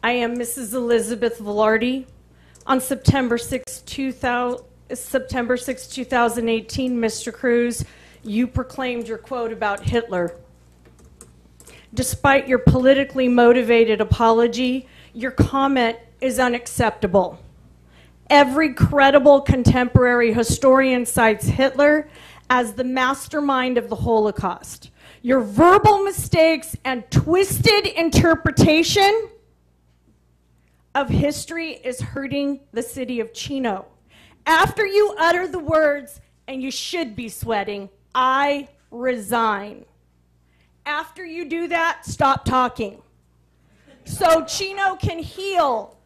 I am Mrs. Elizabeth Velarde. On September 6, 2018, Mr. Cruz, you proclaimed your quote about Hitler. Despite your politically motivated apology, your comment is unacceptable. Every credible contemporary historian cites Hitler as the mastermind of the Holocaust. Your verbal mistakes and twisted interpretation of history is hurting the city of Chino. After you utter the words, and you should be sweating, I resign. After you do that, stop talking. So Chino can heal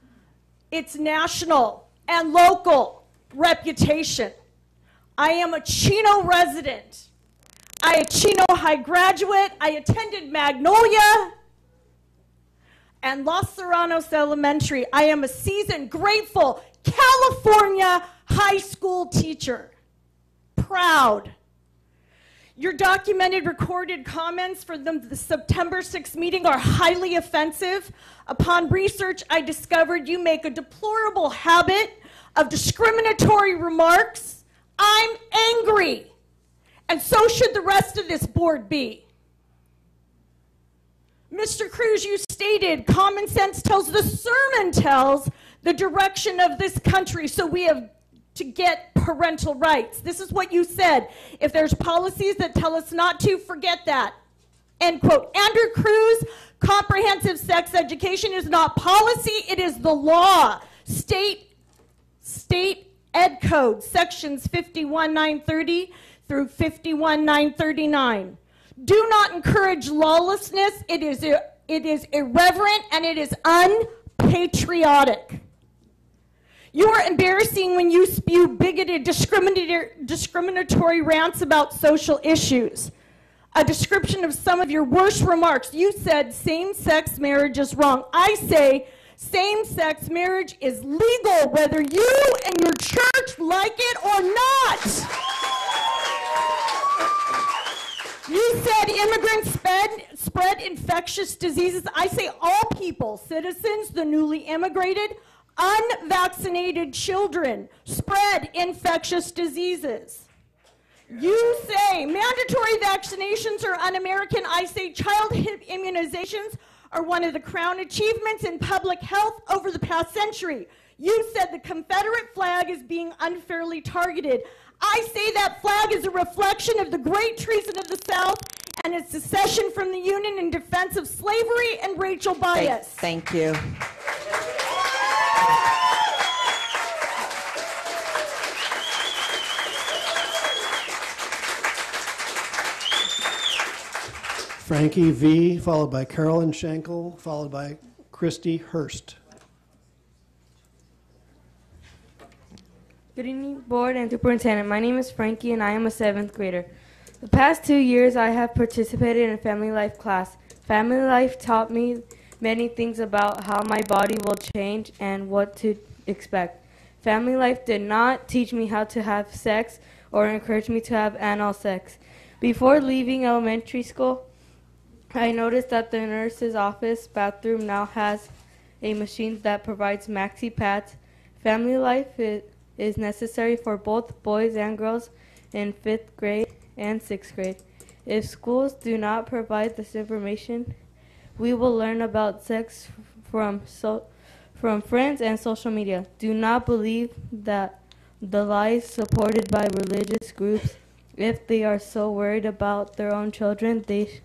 its national and local reputation. I am a Chino resident. I am a Chino High graduate. I attended Magnolia and Los Serranos Elementary. I am a seasoned, grateful California high school teacher. Proud. Your documented, recorded comments for the September 6th meeting are highly offensive. Upon research, I discovered you make a deplorable habit of discriminatory remarks. I'm angry, and so should the rest of this board be. Mr. Cruz, you stated common sense tells the sermon tells the direction of this country, so we have to get parental rights. This is what you said. If there's policies that tell us not to, forget that. End quote. Andrew Cruz, comprehensive sex education is not policy, it is the law. State Ed Code, sections 51930 through 51939. Do not encourage lawlessness. It is irreverent and it is unpatriotic. You are embarrassing when you spew bigoted, discriminatory rants about social issues. A description of some of your worst remarks. You said same-sex marriage is wrong. I say same-sex marriage is legal, whether you and your church like it or not. You said immigrants spread infectious diseases. I say all people, citizens, the newly immigrated, unvaccinated children spread infectious diseases. You say mandatory vaccinations are un-American. I say childhood immunizations are one of the crown achievements in public health over the past century. You said the Confederate flag is being unfairly targeted. I say that flag is a reflection of the great treason of the South and its secession from the Union in defense of slavery and racial bias. Thank you. Frankie V., followed by Carolyn Schenkel, followed by Christy Hurst. Good evening, board and superintendent. My name is Frankie, and I am a 7th grader. The past 2 years, I have participated in a family life class. Family life taught me many things about how my body will change and what to expect. Family life did not teach me how to have sex or encourage me to have anal sex. Before leaving elementary school, I noticed that the nurse's office bathroom now has a machine that provides maxi pads. Family life is necessary for both boys and girls in 5th grade and 6th grade. If schools do not provide this information, we will learn about sex from friends and social media. Do not believe that the lies supported by religious groups. If they are so worried about their own children, they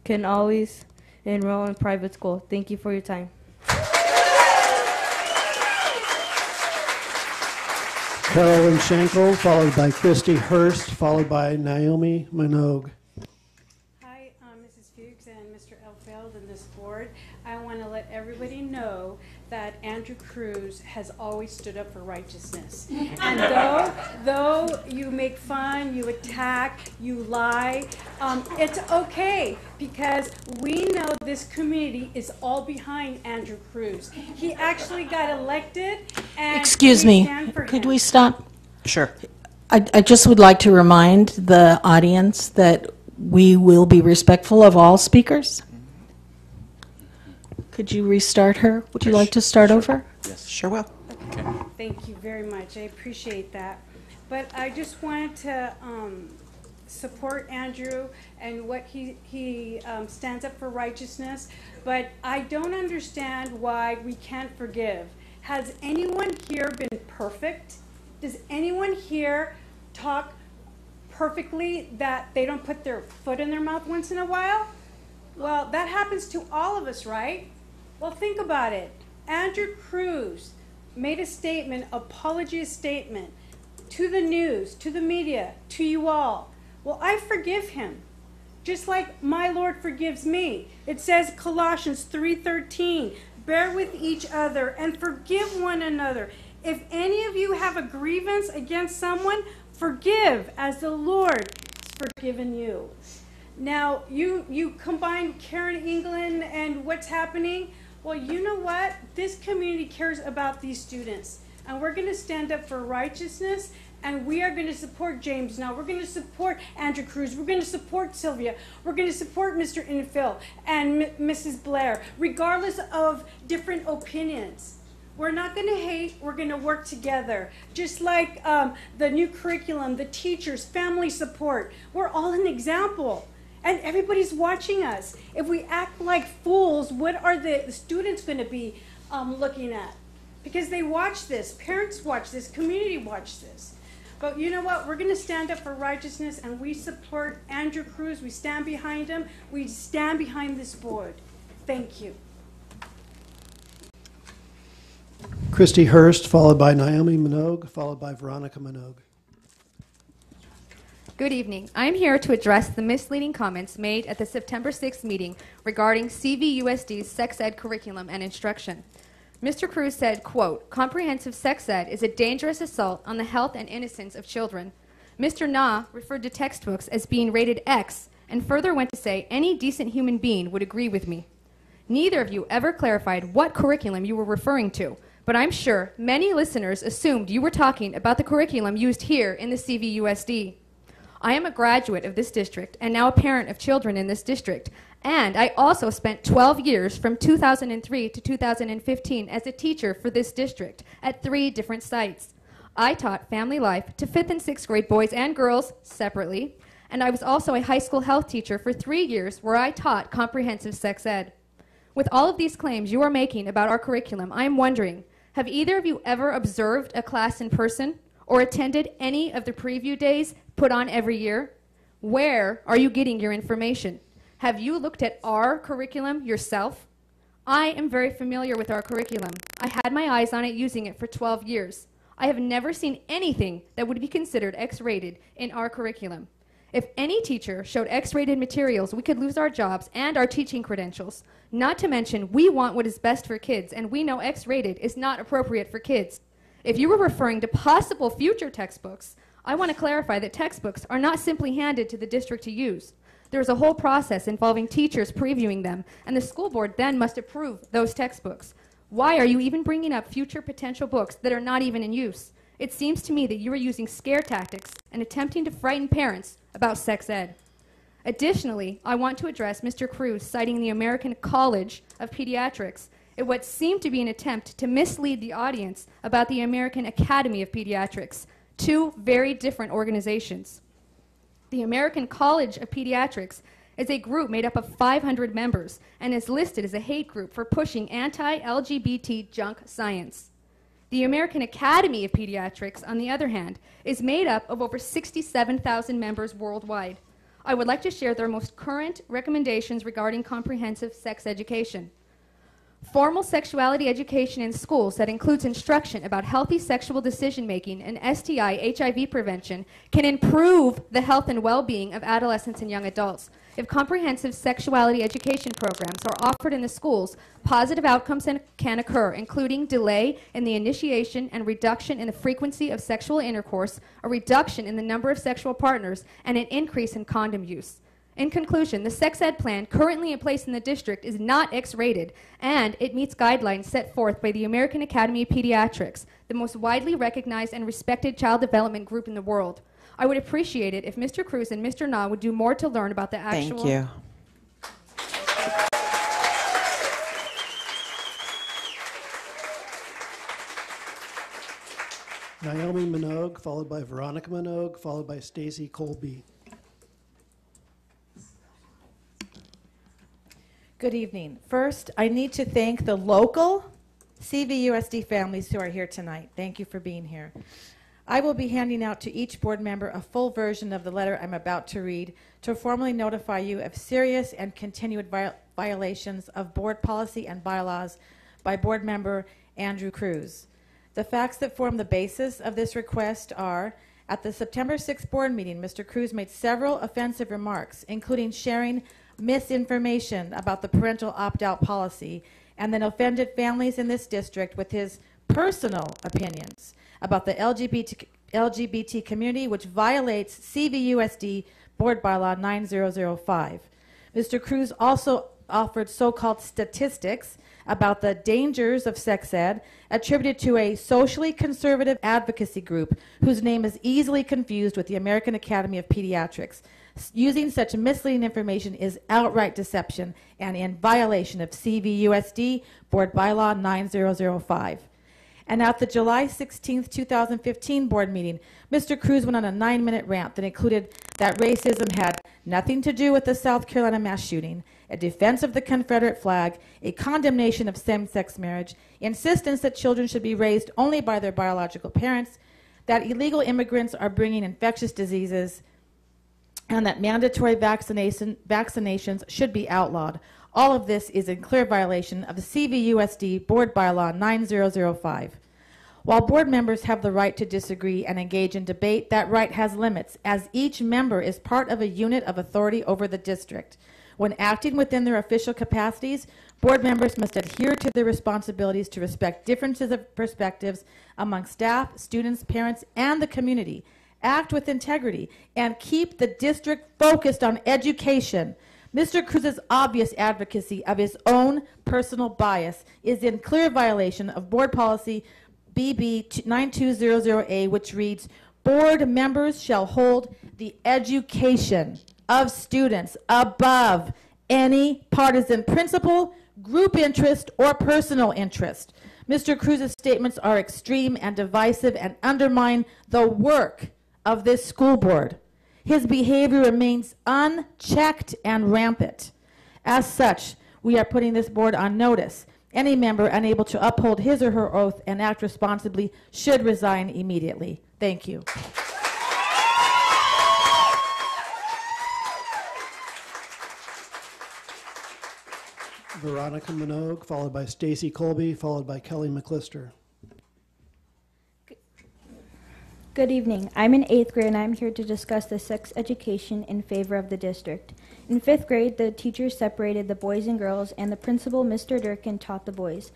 can always enroll in private school. Thank you for your time. Carolyn Schenkel, followed by Christy Hurst, followed by Naomi Minogue. Hi, Mrs. Fuchs and Mr. Elfeld and this board. I want to let everybody know that Andrew Cruz has always stood up for righteousness. And though you make fun, you attack, you lie, it's okay because we know this community is all behind Andrew Cruz. He actually got elected and Excuse we me, stand for could him. we stop? Sure. I just would like to remind the audience that we will be respectful of all speakers. Could you restart her? Would you like to start over? Yes, sure will. Okay. Thank you very much. I appreciate that. But I just wanted to support Andrew and what he stands up for righteousness. But I don't understand why we can't forgive. Has anyone here been perfect? Does anyone here talk perfectly that they don't put their foot in their mouth once in a while? Well, that happens to all of us, right? Well, think about it. Andrew Cruz made a statement, apology statement, to the news, to the media, to you all. Well, I forgive him, just like my Lord forgives me. It says Colossians 3:13, bear with each other and forgive one another. If any of you have a grievance against someone, forgive as the Lord has forgiven you. Now, you combine Karen England and what's happening. Well, you know what? This community cares about these students. And we're going to stand up for righteousness, and we are going to support James now. We're going to support Andrew Cruz. We're going to support Sylvia. We're going to support Mr. Infill and Mrs. Blair, regardless of different opinions. We're not going to hate. We're going to work together. Just like the new curriculum, the teachers, family support. We're all an example. And everybody's watching us. If we act like fools, what are the students going to be looking at? Because they watch this. Parents watch this. Community watch this. But you know what? We're going to stand up for righteousness, and we support Andrew Cruz. We stand behind him. We stand behind this board. Thank you. Christy Hurst, followed by Naomi Minogue, followed by Veronica Minogue. Good evening. I am here to address the misleading comments made at the September 6th meeting regarding CVUSD's sex ed curriculum and instruction. Mr. Cruz said, quote, comprehensive sex ed is a dangerous assault on the health and innocence of children. Mr. Na referred to textbooks as being rated X and further went to say any decent human being would agree with me. Neither of you ever clarified what curriculum you were referring to, but I'm sure many listeners assumed you were talking about the curriculum used here in the CVUSD. I am a graduate of this district and now a parent of children in this district, and I also spent 12 years from 2003 to 2015 as a teacher for this district at 3 different sites. I taught family life to 5th and 6th grade boys and girls separately, and I was also a high school health teacher for 3 years where I taught comprehensive sex ed. With all of these claims you are making about our curriculum, I am wondering, have either of you ever observed a class in person or attended any of the preview days put on every year? Where are you getting your information? Have you looked at our curriculum yourself? I am very familiar with our curriculum. I had my eyes on it using it for 12 years. I have never seen anything that would be considered X-rated in our curriculum. If any teacher showed X-rated materials, we could lose our jobs and our teaching credentials. Not to mention, we want what is best for kids, and we know X-rated is not appropriate for kids. If you were referring to possible future textbooks, I want to clarify that textbooks are not simply handed to the district to use. There's a whole process involving teachers previewing them, and the school board then must approve those textbooks. Why are you even bringing up future potential books that are not even in use? It seems to me that you are using scare tactics and attempting to frighten parents about sex ed. Additionally, I want to address Mr. Cruz citing the American College of Pediatrics in what seemed to be an attempt to mislead the audience about the American Academy of Pediatrics, two very different organizations. The American College of Pediatrics is a group made up of 500 members and is listed as a hate group for pushing anti-LGBT junk science. The American Academy of Pediatrics, on the other hand, is made up of over 67,000 members worldwide. I would like to share their most current recommendations regarding comprehensive sex education. Formal sexuality education in schools that includes instruction about healthy sexual decision-making and STI HIV prevention can improve the health and well-being of adolescents and young adults. If comprehensive sexuality education programs are offered in the schools, positive outcomes can occur, including delay in the initiation and reduction in the frequency of sexual intercourse, a reduction in the number of sexual partners, and an increase in condom use. In conclusion, the sex ed plan currently in place in the district is not X-rated, and it meets guidelines set forth by the American Academy of Pediatrics, the most widely recognized and respected child development group in the world. I would appreciate it if Mr. Cruz and Mr. Na would do more to learn about the actual... Thank you. Naomi Minogue, followed by Veronica Minogue, followed by Stacy Colby. Good evening. First, I need to thank the local CVUSD families who are here tonight. Thank you for being here. I will be handing out to each board member a full version of the letter I'm about to read to formally notify you of serious and continued violations of board policy and bylaws by board member Andrew Cruz. The facts that form the basis of this request are, at the September 6th board meeting, Mr. Cruz made several offensive remarks, including sharing misinformation about the parental opt-out policy, and then offended families in this district with his personal opinions about the LGBT community, which violates CVUSD Board Bylaw 9005. Mr. Cruz also offered so-called statistics about the dangers of sex ed attributed to a socially conservative advocacy group whose name is easily confused with the American Academy of Pediatrics. Using such misleading information is outright deception and in violation of CVUSD Board Bylaw 9005. And at the July 16, 2015 board meeting, Mr. Cruz went on a 9-minute rant that included that racism had nothing to do with the South Carolina mass shooting, a defense of the Confederate flag, a condemnation of same-sex marriage, insistence that children should be raised only by their biological parents, that illegal immigrants are bringing infectious diseases, and that mandatory vaccinations should be outlawed. All of this is in clear violation of the CVUSD Board Bylaw 9005. While board members have the right to disagree and engage in debate, that right has limits, as each member is part of a unit of authority over the district. When acting within their official capacities, board members must adhere to their responsibilities to respect differences of perspectives among staff, students, parents, and the community, act with integrity, and keep the district focused on education. Mr. Cruz's obvious advocacy of his own personal bias is in clear violation of board policy BB 9200A, which reads, board members shall hold the education of students above any partisan principle, group interest, or personal interest. Mr. Cruz's statements are extreme and divisive and undermine the work of this school board. His behavior remains unchecked and rampant. As such, we are putting this board on notice. Any member unable to uphold his or her oath and act responsibly should resign immediately. Thank you. Veronica Minogue, followed by Stacy Colby, followed by Kelly McClister. Good evening. I'm in 8th grade and I'm here to discuss the sex education in favor of the district. In 5th grade, the teachers separated the boys and girls and the principal, Mr. Durkin, taught the boys.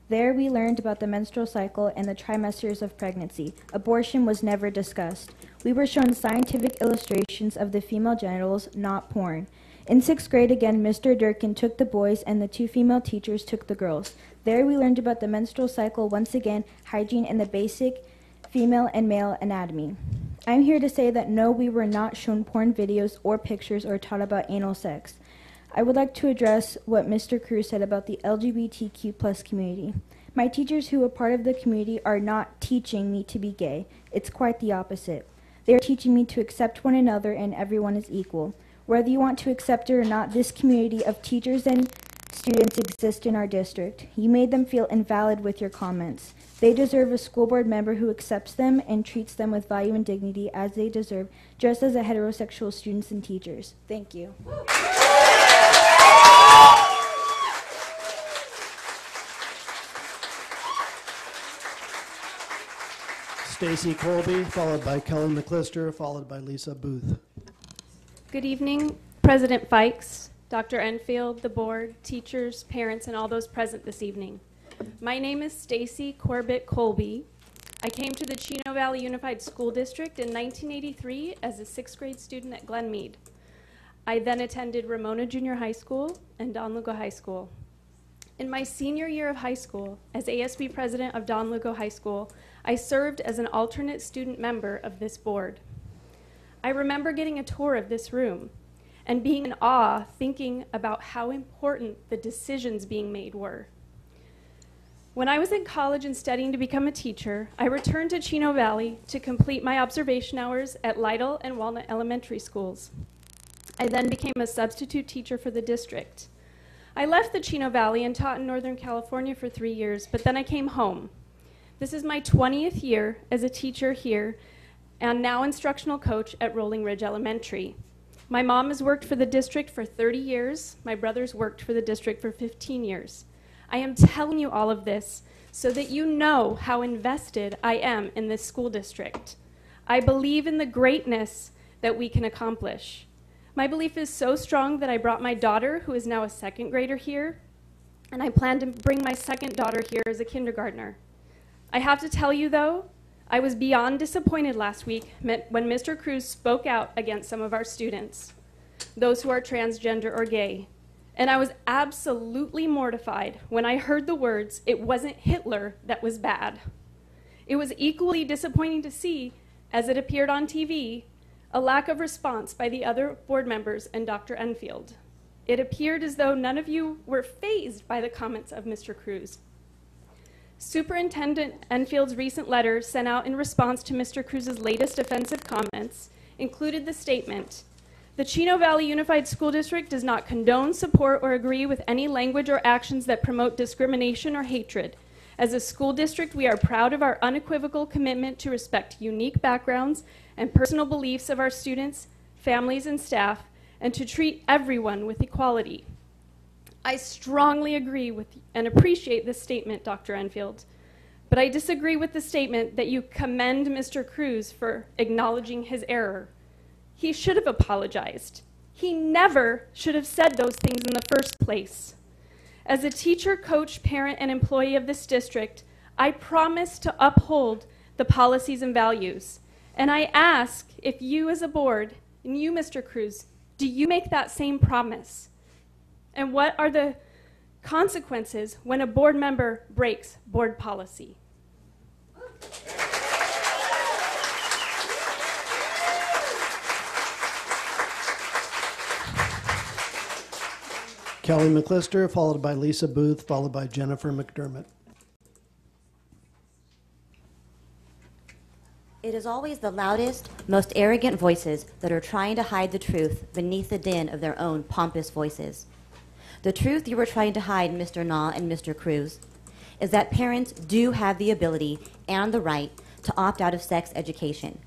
There we learned about the menstrual cycle and the trimesters of pregnancy. Abortion was never discussed. We were shown scientific illustrations of the female genitals, not porn. In 6th grade again, Mr. Durkin took the boys and the 2 female teachers took the girls. There we learned about the menstrual cycle once again, hygiene and the basic female and male anatomy. I'm here to say that no, we were not shown porn videos or pictures or taught about anal sex. I would like to address what Mr. Cruz said about the LGBTQ plus community. My teachers who are part of the community are not teaching me to be gay. It's quite the opposite. They are teaching me to accept one another and everyone is equal. Whether you want to accept it or not, this community of teachers and students exist in our district. You made them feel invalid with your comments. They deserve a school board member who accepts them and treats them with value and dignity as they deserve, just as the heterosexual students and teachers. Thank you. Stacy Colby, followed by Kelly McClister, followed by Lisa Booth. Good evening, President Fikes, Dr. Enfield, the board, teachers, parents, and all those present this evening. My name is Stacy Corbett Colby. I came to the Chino Valley Unified School District in 1983 as a 6th grade student at Glenmead. I then attended Ramona Junior High School and Don Lugo High School. In my senior year of high school, as ASB president of Don Lugo High School, I served as an alternate student member of this board. I remember getting a tour of this room and being in awe, thinking about how important the decisions being made were. When I was in college and studying to become a teacher, I returned to Chino Valley to complete my observation hours at Lytle and Walnut Elementary Schools. I then became a substitute teacher for the district. I left the Chino Valley and taught in Northern California for 3 years, but then I came home. This is my 20th year as a teacher here and now instructional coach at Rolling Ridge Elementary. My mom has worked for the district for 30 years. My brother's worked for the district for 15 years. I am telling you all of this so that you know how invested I am in this school district. I believe in the greatness that we can accomplish. My belief is so strong that I brought my daughter, who is now a 2nd grader, here, and I plan to bring my 2nd daughter here as a kindergartner. I have to tell you, though, I was beyond disappointed last week when Mr. Cruz spoke out against some of our students, those who are transgender or gay. And I was absolutely mortified when I heard the words, "It wasn't Hitler that was bad." It was equally disappointing to see, as it appeared on TV, a lack of response by the other board members and Dr. Enfield. It appeared as though none of you were fazed by the comments of Mr. Cruz. Superintendent Enfield's recent letter sent out in response to Mr. Cruz's latest offensive comments included the statement, "The Chino Valley Unified School District does not condone, support, or agree with any language or actions that promote discrimination or hatred. As a school district, we are proud of our unequivocal commitment to respect unique backgrounds and personal beliefs of our students, families, and staff, and to treat everyone with equality." I strongly agree with and appreciate this statement, Dr. Enfield, but I disagree with the statement that you commend Mr. Cruz for acknowledging his error. He should have apologized. He never should have said those things in the first place. As a teacher, coach, parent, and employee of this district, I promise to uphold the policies and values. And I ask if you as a board, and you, Mr. Cruz, do you make that same promise? And what are the consequences when a board member breaks board policy? Kelly McClister, followed by Lisa Booth, followed by Jennifer McDermott. It is always the loudest, most arrogant voices that are trying to hide the truth beneath the din of their own pompous voices. The truth you were trying to hide, Mr. Na and Mr. Cruz, is that parents do have the ability and the right to opt out of sex education.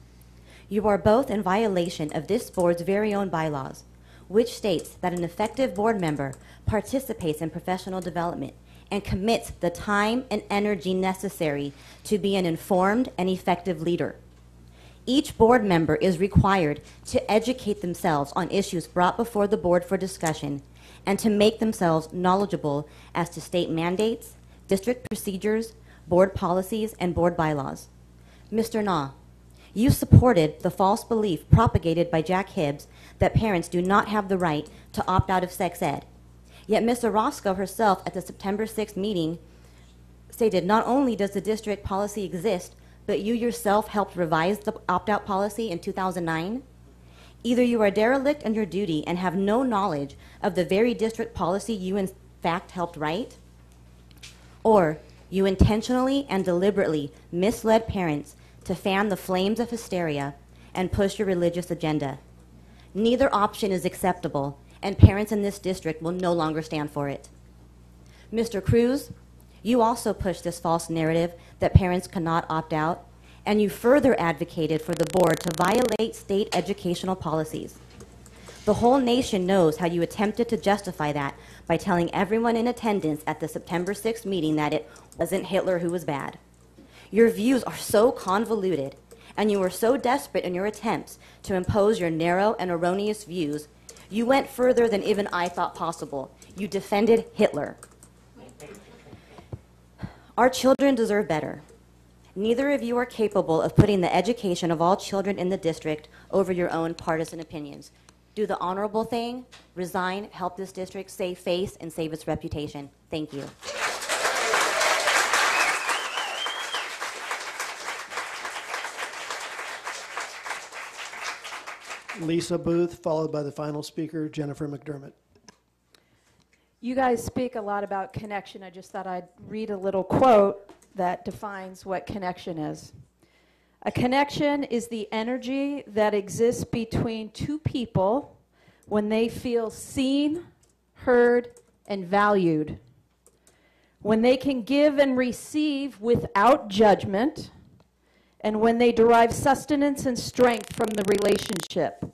You are both in violation of this board's very own bylaws, which states that an effective board member participates in professional development and commits the time and energy necessary to be an informed and effective leader. Each board member is required to educate themselves on issues brought before the board for discussion and to make themselves knowledgeable as to state mandates, district procedures, board policies, and board bylaws. Mr. Na, you supported the false belief propagated by Jack Hibbs that parents do not have the right to opt out of sex ed. Yet Ms. Orozco herself at the September 6th meeting stated not only does the district policy exist, but you yourself helped revise the opt-out policy in 2009? Either you are derelict in your duty and have no knowledge of the very district policy you in fact helped write, or you intentionally and deliberately misled parents to fan the flames of hysteria and push your religious agenda. Neither option is acceptable, and parents in this district will no longer stand for it. Mr. Cruz, you also pushed this false narrative that parents cannot opt out, and you further advocated for the board to violate state educational policies. The whole nation knows how you attempted to justify that by telling everyone in attendance at the September 6th meeting that it wasn't Hitler who was bad. Your views are so convoluted, and you were so desperate in your attempts to impose your narrow and erroneous views, you went further than even I thought possible. You defended Hitler. Our children deserve better. Neither of you are capable of putting the education of all children in the district over your own partisan opinions. Do the honorable thing, resign, help this district save face and save its reputation. Thank you. Lisa Booth, followed by the final speaker, Jennifer McDermott. You guys speak a lot about connection. I just thought I'd read a little quote that defines what connection is. A connection is the energy that exists between two people when they feel seen, heard, and valued. When they can give and receive without judgment, and when they derive sustenance and strength from the relationship.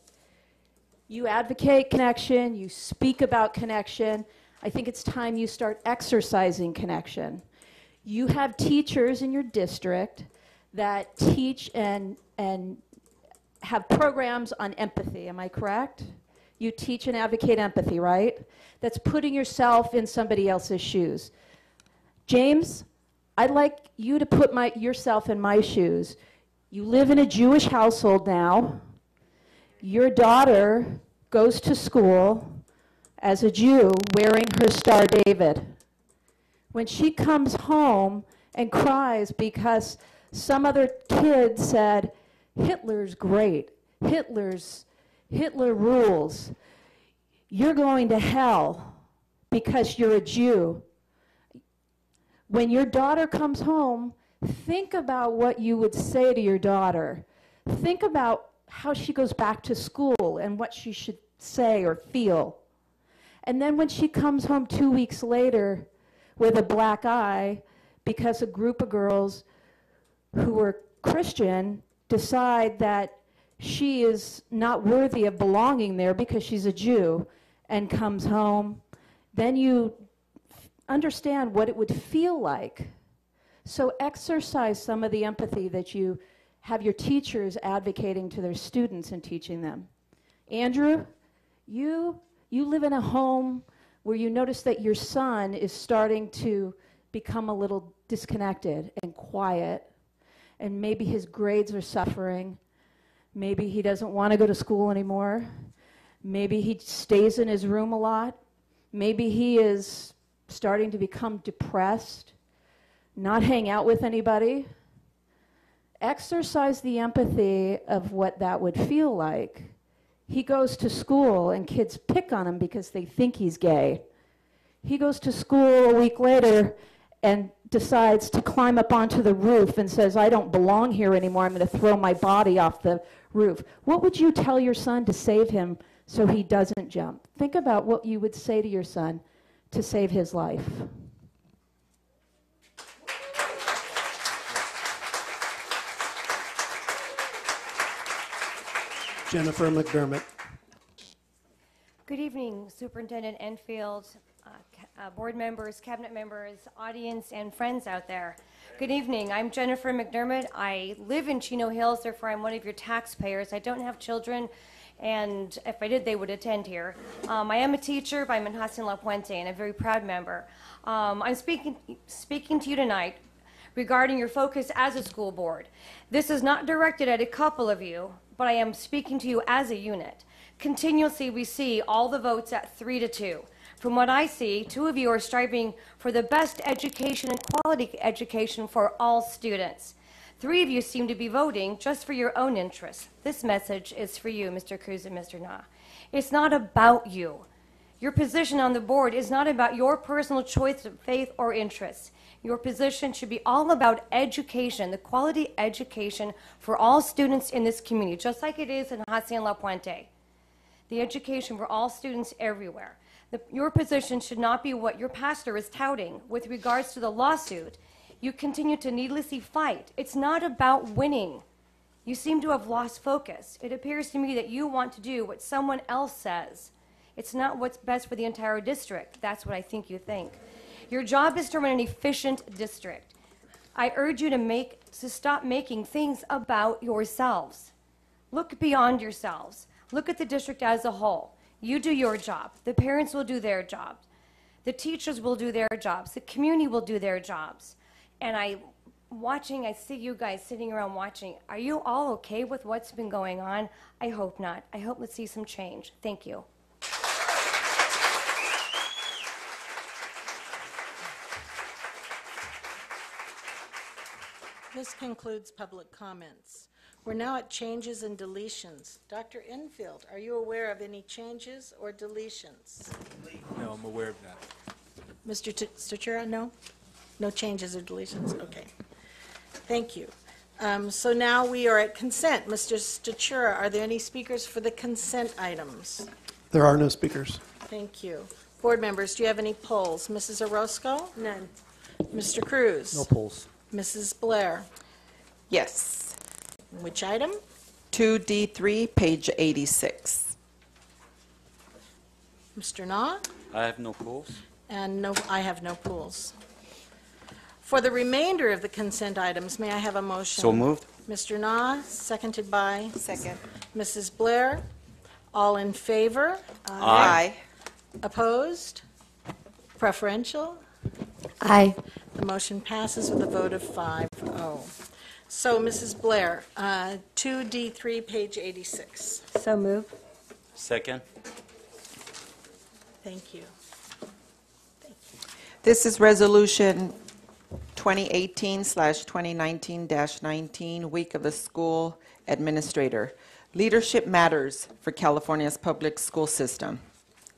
You advocate connection, you speak about connection. I think it's time you start exercising connection. You have teachers in your district that teach and have programs on empathy, am I correct? You teach and advocate empathy, right? That's putting yourself in somebody else's shoes. James, I'd like you to put yourself in my shoes. You live in a Jewish household now. Your daughter goes to school as a Jew wearing her Star David. When she comes home and cries because some other kid said, Hitler's great, Hitler rules, you're going to hell because you're a Jew. When your daughter comes home, think about what you would say to your daughter. Think about how she goes back to school and what she should say or feel. And then when she comes home 2 weeks later with a black eye because a group of girls who are Christian decide that she is not worthy of belonging there because she's a Jew and comes home, then you understand what it would feel like. So exercise some of the empathy that you have your teachers advocating to their students and teaching them. Andrew, you live in a home where you notice that your son is starting to become a little disconnected and quiet, and maybe his grades are suffering. Maybe he doesn't want to go to school anymore. Maybe he stays in his room a lot. Maybe he is starting to become depressed, not hang out with anybody. Exercise the empathy of what that would feel like. He goes to school and kids pick on him because they think he's gay. He goes to school a week later and decides to climb up onto the roof and says, I don't belong here anymore, I'm going to throw my body off the roof. What would you tell your son to save him so he doesn't jump? Think about what you would say to your son to save his life. Jennifer McDermott. Good evening, Superintendent Enfield, board members, cabinet members, audience, and friends out there. Good evening. I'm Jennifer McDermott. I live in Chino Hills, therefore I'm one of your taxpayers. I don't have children, and if I did, they would attend here. I am a teacher by Manhassen La Puente, and a very proud member. I'm speaking to you tonight regarding your focus as a school board. This is not directed at a couple of you, but I am speaking to you as a unit. Continuously, we see all the votes at 3-2. From what I see, 2 of you are striving for the best education and quality education for all students. 3 of you seem to be voting just for your own interests. This message is for you, Mr. Cruz and Mr. Na. It's not about you. Your position on the board is not about your personal choice of faith or interests. Your position should be all about education, the quality education for all students in this community, just like it is in Hacienda La Puente. The education for all students everywhere. Your position should not be what your pastor is touting with regards to the lawsuit. You continue to needlessly fight. It's not about winning. You seem to have lost focus. It appears to me that you want to do what someone else says. It's not what's best for the entire district. That's what I think you think. Your job is to run an efficient district. I urge you to stop making things about yourselves. Look beyond yourselves. Look at the district as a whole. You do your job. The parents will do their jobs. The teachers will do their jobs. The community will do their jobs. And I see you guys sitting around watching. Are you all okay with what's been going on? I hope not. I hope let's see some change. Thank you. This concludes public comments. We're now at changes and deletions. Dr. Enfield, are you aware of any changes or deletions? No, I'm aware of that. Mr. Stachura, no? No changes or deletions? Okay. Thank you. So now we are at consent. Mr. Stachura, are there any speakers for the consent items? There are no speakers. Thank you. Board members, do you have any polls? Mrs. Orozco? None. Mr. Cruz? No polls. Mrs. Blair? Yes. Which item? 2D3, page 86. Mr. Na? I have no polls. And no, I have no polls. For the remainder of the consent items, may I have a motion? So moved. Mr. Na, seconded by? Second. Mrs. Blair? All in favor? Aye. Opposed? Preferential? Aye. The motion passes with a vote of 5-0. So, Mrs. Blair, 2D3, page 86. So move. Second. Thank you. This is resolution 2018/2019-19, Week of the School Administrator. Leadership matters for California's public school system.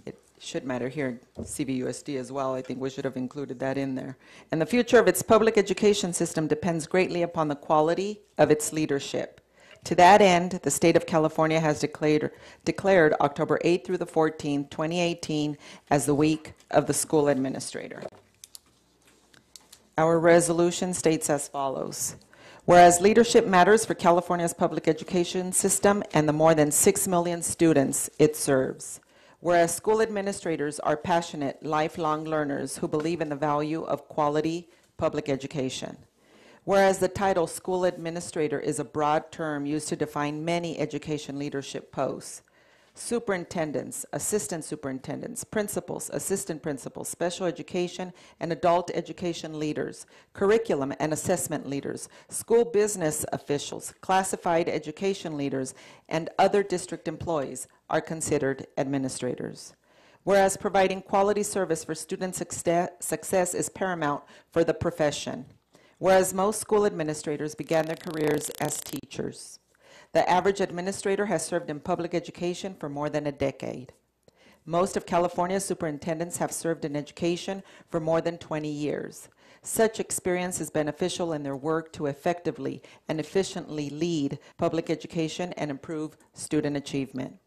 It should matter here at CVUSD as well. I think we should have included that in there. And the future of its public education system depends greatly upon the quality of its leadership. To that end, the state of California has declared October 8th through the 14th, 2018, as the Week of the School Administrator. Our resolution states as follows. Whereas leadership matters for California's public education system and the more than 6 million students it serves. Whereas school administrators are passionate, lifelong learners who believe in the value of quality public education. Whereas the title school administrator is a broad term used to define many education leadership posts. Superintendents, assistant superintendents, principals, assistant principals, special education and adult education leaders, curriculum and assessment leaders, school business officials, classified education leaders, and other district employees are considered administrators. Whereas providing quality service for student success is paramount for the profession. Whereas most school administrators began their careers as teachers. The average administrator has served in public education for more than a decade. Most of California's superintendents have served in education for more than 20 years. Such experience is beneficial in their work to effectively and efficiently lead public education and improve student achievement.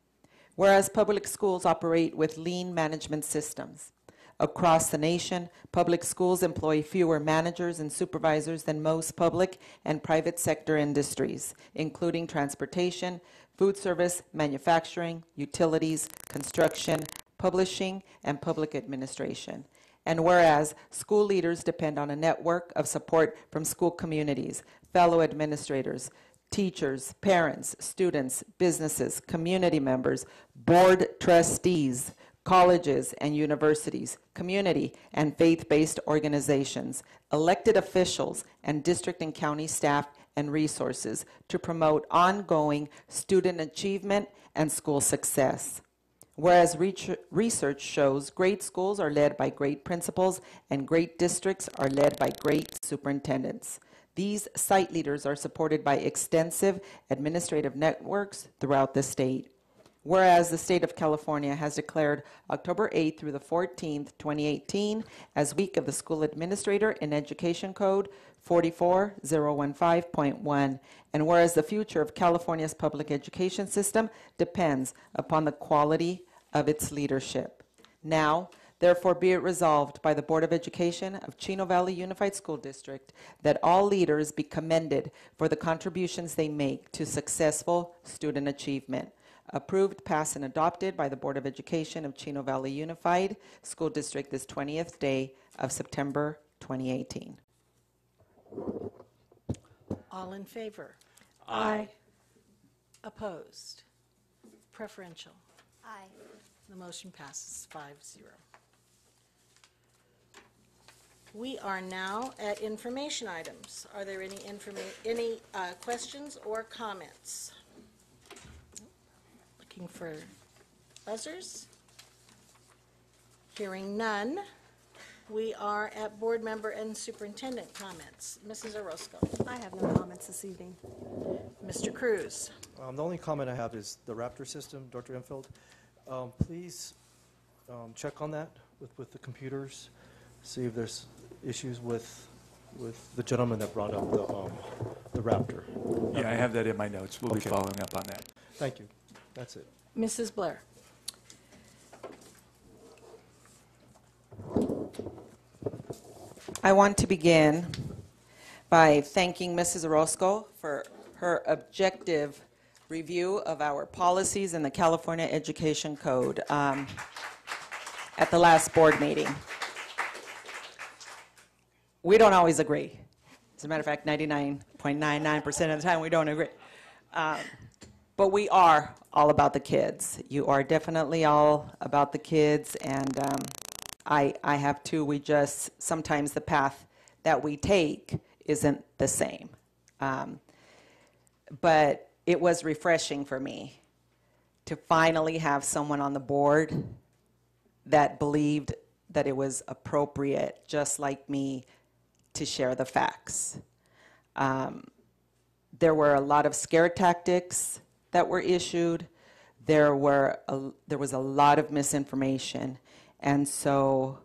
Whereas public schools operate with lean management systems. Across the nation, public schools employ fewer managers and supervisors than most public and private sector industries, including transportation, food service, manufacturing, utilities, construction, publishing, and public administration. And whereas school leaders depend on a network of support from school communities, fellow administrators, teachers, parents, students, businesses, community members, board trustees, colleges and universities, community and faith-based organizations, elected officials, and district and county staff and resources to promote ongoing student achievement and school success. Whereas research shows great schools are led by great principals and great districts are led by great superintendents. These site leaders are supported by extensive administrative networks throughout the state. Whereas the state of California has declared October 8th through the 14th, 2018 as Week of the School Administrator in Education Code 44015.1, and whereas the future of California's public education system depends upon the quality of its leadership. Now, therefore, be it resolved by the Board of Education of Chino Valley Unified School District that all leaders be commended for the contributions they make to successful student achievement. Approved, passed, and adopted by the Board of Education of Chino Valley Unified School District this 20th day of September 2018. All in favor? Aye. Opposed? Preferential? Aye. The motion passes 5-0. We are now at information items. Are there any questions or comments? Looking for buzzers. Hearing none, we are at board member and superintendent comments. Mrs. Orozco. I have no comments this evening. Mr. Cruz. The only comment I have is the Raptor system, Dr. Enfield. Please check on that with the computers, see if there's issues with the gentleman that brought up the Raptor. Yeah, I have that in my notes. We'll be following up on that. Thank you. That's it. Mrs. Blair. I want to begin by thanking Mrs. Orozco for her objective review of our policies in the California Education Code at the last board meeting. We don't always agree. As a matter of fact, 99.99% of the time we don't agree. But we are all about the kids. You are definitely all about the kids, and I have too. We just, sometimes the path that we take isn't the same. But it was refreshing for me to finally have someone on the board that believed that it was appropriate, just like me, to share the facts. There were a lot of scare tactics that were issued. There was a lot of misinformation, and so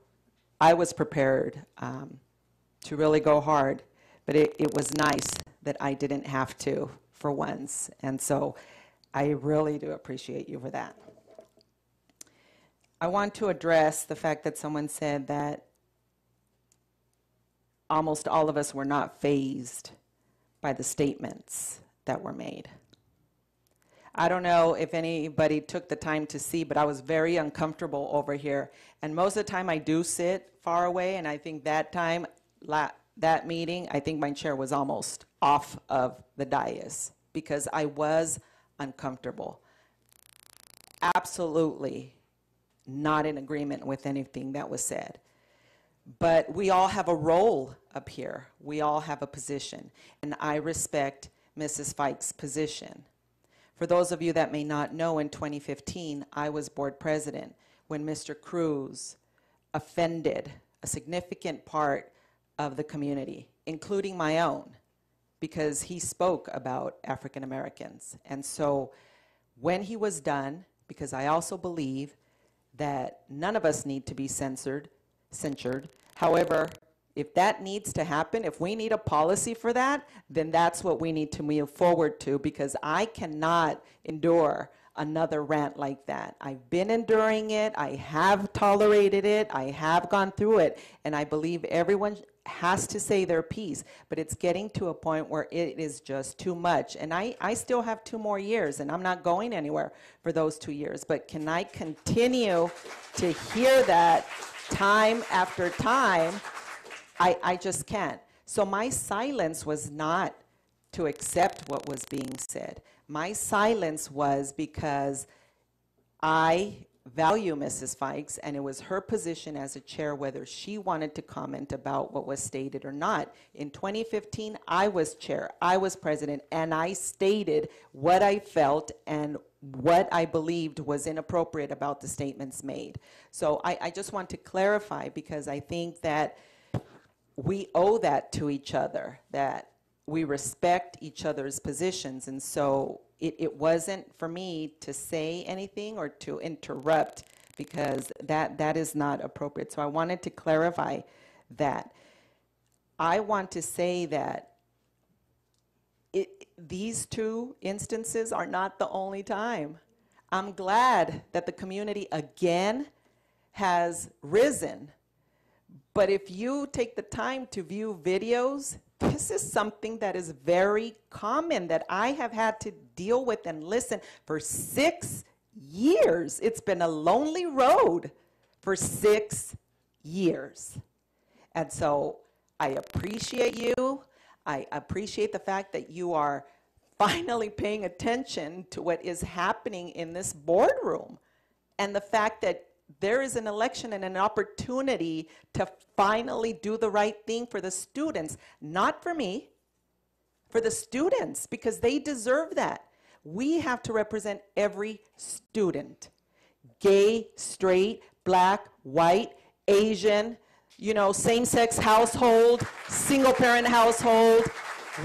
I was prepared to really go hard, but it was nice that I didn't have to for once, and so I really do appreciate you for that. I want to address the fact that someone said that almost all of us were not fazed by the statements that were made. I don't know if anybody took the time to see, but I was very uncomfortable over here. And most of the time I do sit far away, and I think that time, that meeting, I think my chair was almost off of the dais because I was uncomfortable. Absolutely not in agreement with anything that was said. But we all have a role up here. We all have a position. And I respect Mrs. Fike's position. For those of you that may not know, in 2015, I was board president when Mr. Cruz offended a significant part of the community, including my own, because he spoke about African Americans. And so when he was done, because I also believe that none of us need to be censored. However, if that needs to happen, if we need a policy for that, then that's what we need to move forward to, because I cannot endure another rant like that. I've been enduring it. I have tolerated it. I have gone through it. And I believe everyone has to say their piece. But it's getting to a point where it is just too much. And I still have 2 more years, and I'm not going anywhere for those 2 years. But can I continue to hear that time after time? I just can't. So my silence was not to accept what was being said. My silence was because I value Mrs. Fikes, and it was her position as a chair whether she wanted to comment about what was stated or not. In 2015, I was chair, I was president, and I stated what I felt and what I believed was inappropriate about the statements made. So I just want to clarify, because I think that we owe that to each other, that we respect each other's positions. And so it wasn't for me to say anything or to interrupt, because that is not appropriate. So I wanted to clarify that. I want to say that these two instances are not the only time. I'm glad that the community again has risen. But if you take the time to view videos, this is something that is very common that I have had to deal with and listen for 6 years. It's been a lonely road for 6 years. And so I appreciate you. I appreciate the fact that you are finally paying attention to what is happening in this boardroom, and the fact that there is an election and an opportunity to finally do the right thing for the students, not for me, for the students, because they deserve that. We have to represent every student, gay, straight, black, white, Asian, you know, same-sex household, single-parent household.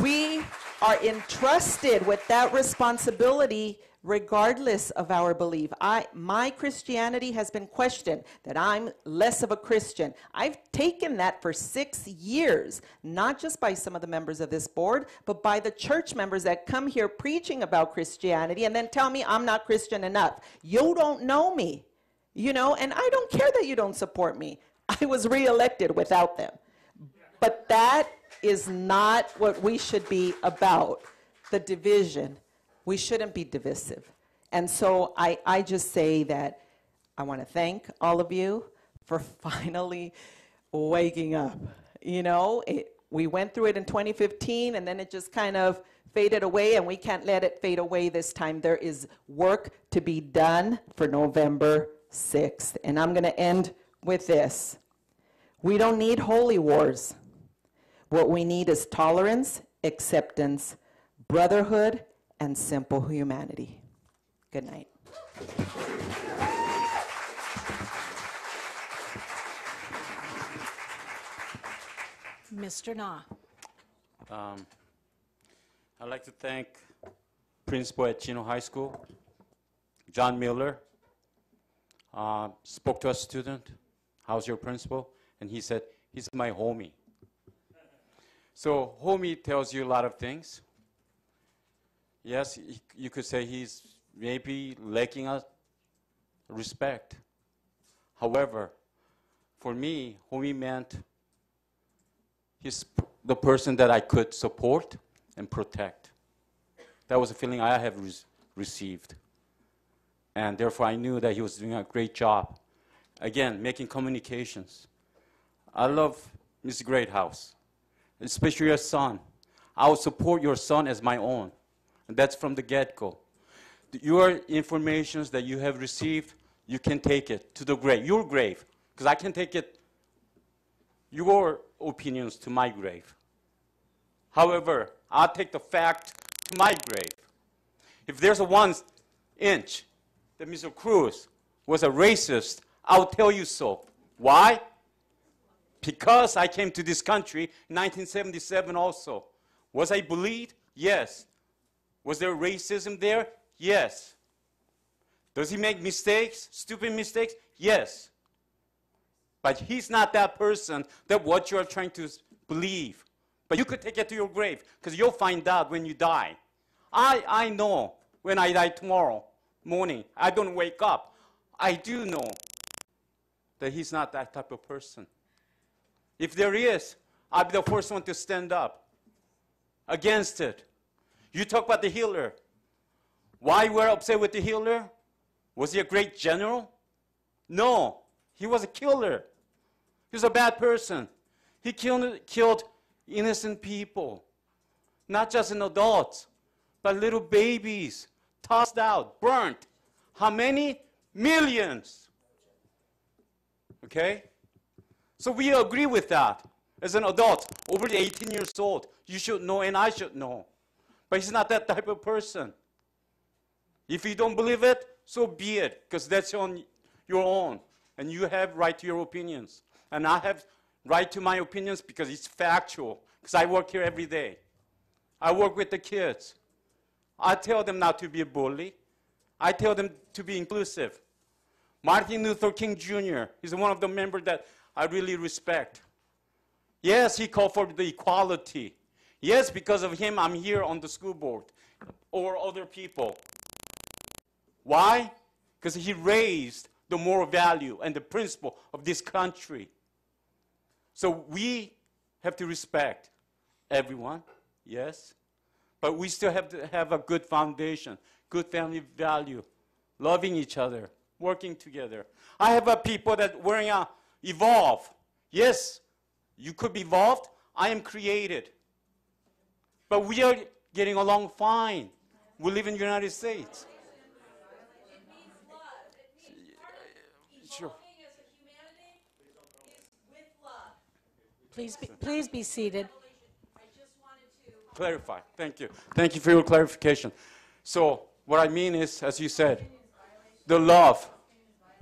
We are entrusted with that responsibility regardless of our belief. My Christianity has been questioned, that I'm less of a Christian. I've taken that for 6 years, not just by some of the members of this board, but by the church members that come here preaching about Christianity and then tell me I'm not Christian enough. You don't know me, you know, and I don't care that you don't support me. I was reelected without them. But that is not what we should be about, the division. We shouldn't be divisive. And so I just say that I want to thank all of you for finally waking up. You know, we went through it in 2015, and then it just kind of faded away, and we can't let it fade away this time. There is work to be done for November 6th. And I'm going to end with this. We don't need holy wars. What we need is tolerance, acceptance, brotherhood, and simple humanity. Good night. Mr. Na. I'd like to thank principal at Chino High School, John Miller. Spoke to a student, how's your principal? And he said, he's my homie. So homie tells you a lot of things. Yes, you could say he's maybe lacking us respect. However, for me, homie meant he's the person that I could support and protect. That was a feeling I have received. And therefore, I knew that he was doing a great job. Again, making communications. I love Ms. Greathouse, especially your son. I will support your son as my own. And that's from the get-go. Your information that you have received, you can take it to the grave, your grave, because I can take it, your opinions to my grave. However, I'll take the fact to my grave. If there's a 1 inch that Mr. Cruz was a racist, I'll tell you so. Why? Because I came to this country in 1977 also. Was I bullied? Yes. Was there racism there? Yes. Does he make mistakes, stupid mistakes? Yes. But he's not that person that what you are trying to believe. But you could take it to your grave, because you'll find out when you die. I know when I die tomorrow morning, I don't wake up. I do know that he's not that type of person. If there is, I'll be the first one to stand up against it. You talk about the healer. Why we're upset with the healer? Was he a great general? No, he was a killer. He was a bad person. He killed innocent people, not just in adults, but little babies, tossed out, burnt. How many? Millions. Okay? So we agree with that. As an adult, over 18 years old, you should know and I should know. But he's not that type of person. If you don't believe it, so be it, because that's on your own. And you have right to your opinions. And I have right to my opinions because it's factual, because I work here every day. I work with the kids. I tell them not to be a bully. I tell them to be inclusive. Martin Luther King Jr. is one of the members that I really respect. Yes, he called for the equality. Yes, because of him, I'm here on the school board or other people. Why? Because he raised the moral value and the principle of this country. So we have to respect everyone, yes, but we still have to have a good foundation, good family value, loving each other, working together. I have people that wearing a evolve. Yes, you could be evolved. I am created. But we are getting along fine. We live in the United States. Sure. Please be seated. Clarify. Thank you. Thank you for your clarification. So what I mean is, as you said, the love.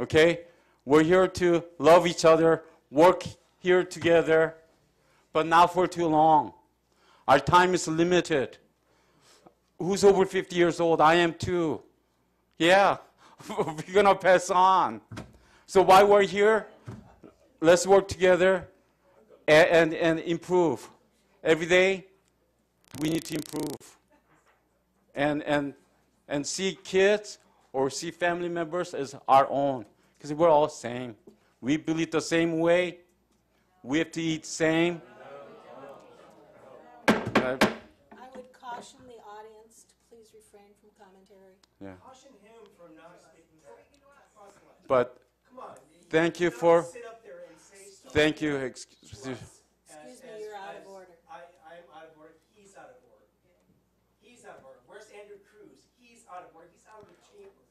Okay? We're here to love each other, work here together, but not for too long. Our time is limited. Who's over 50 years old? I am too. Yeah, we're going to pass on. So while we're here, let's work together and improve. Every day, we need to improve. And see kids or see family members as our own. Because we're all the same. We believe the same way. We have to eat same. I would caution the audience to please refrain from commentary. Yeah. Caution him from not speaking back. But Come on, thank you cannot for. sit up there and say something. Thank you. Excuse me, you're out of order. I'm out of order. He's out of order. He's out of order. Where's Andrew Cruz? He's out of order. He's out of the chamber.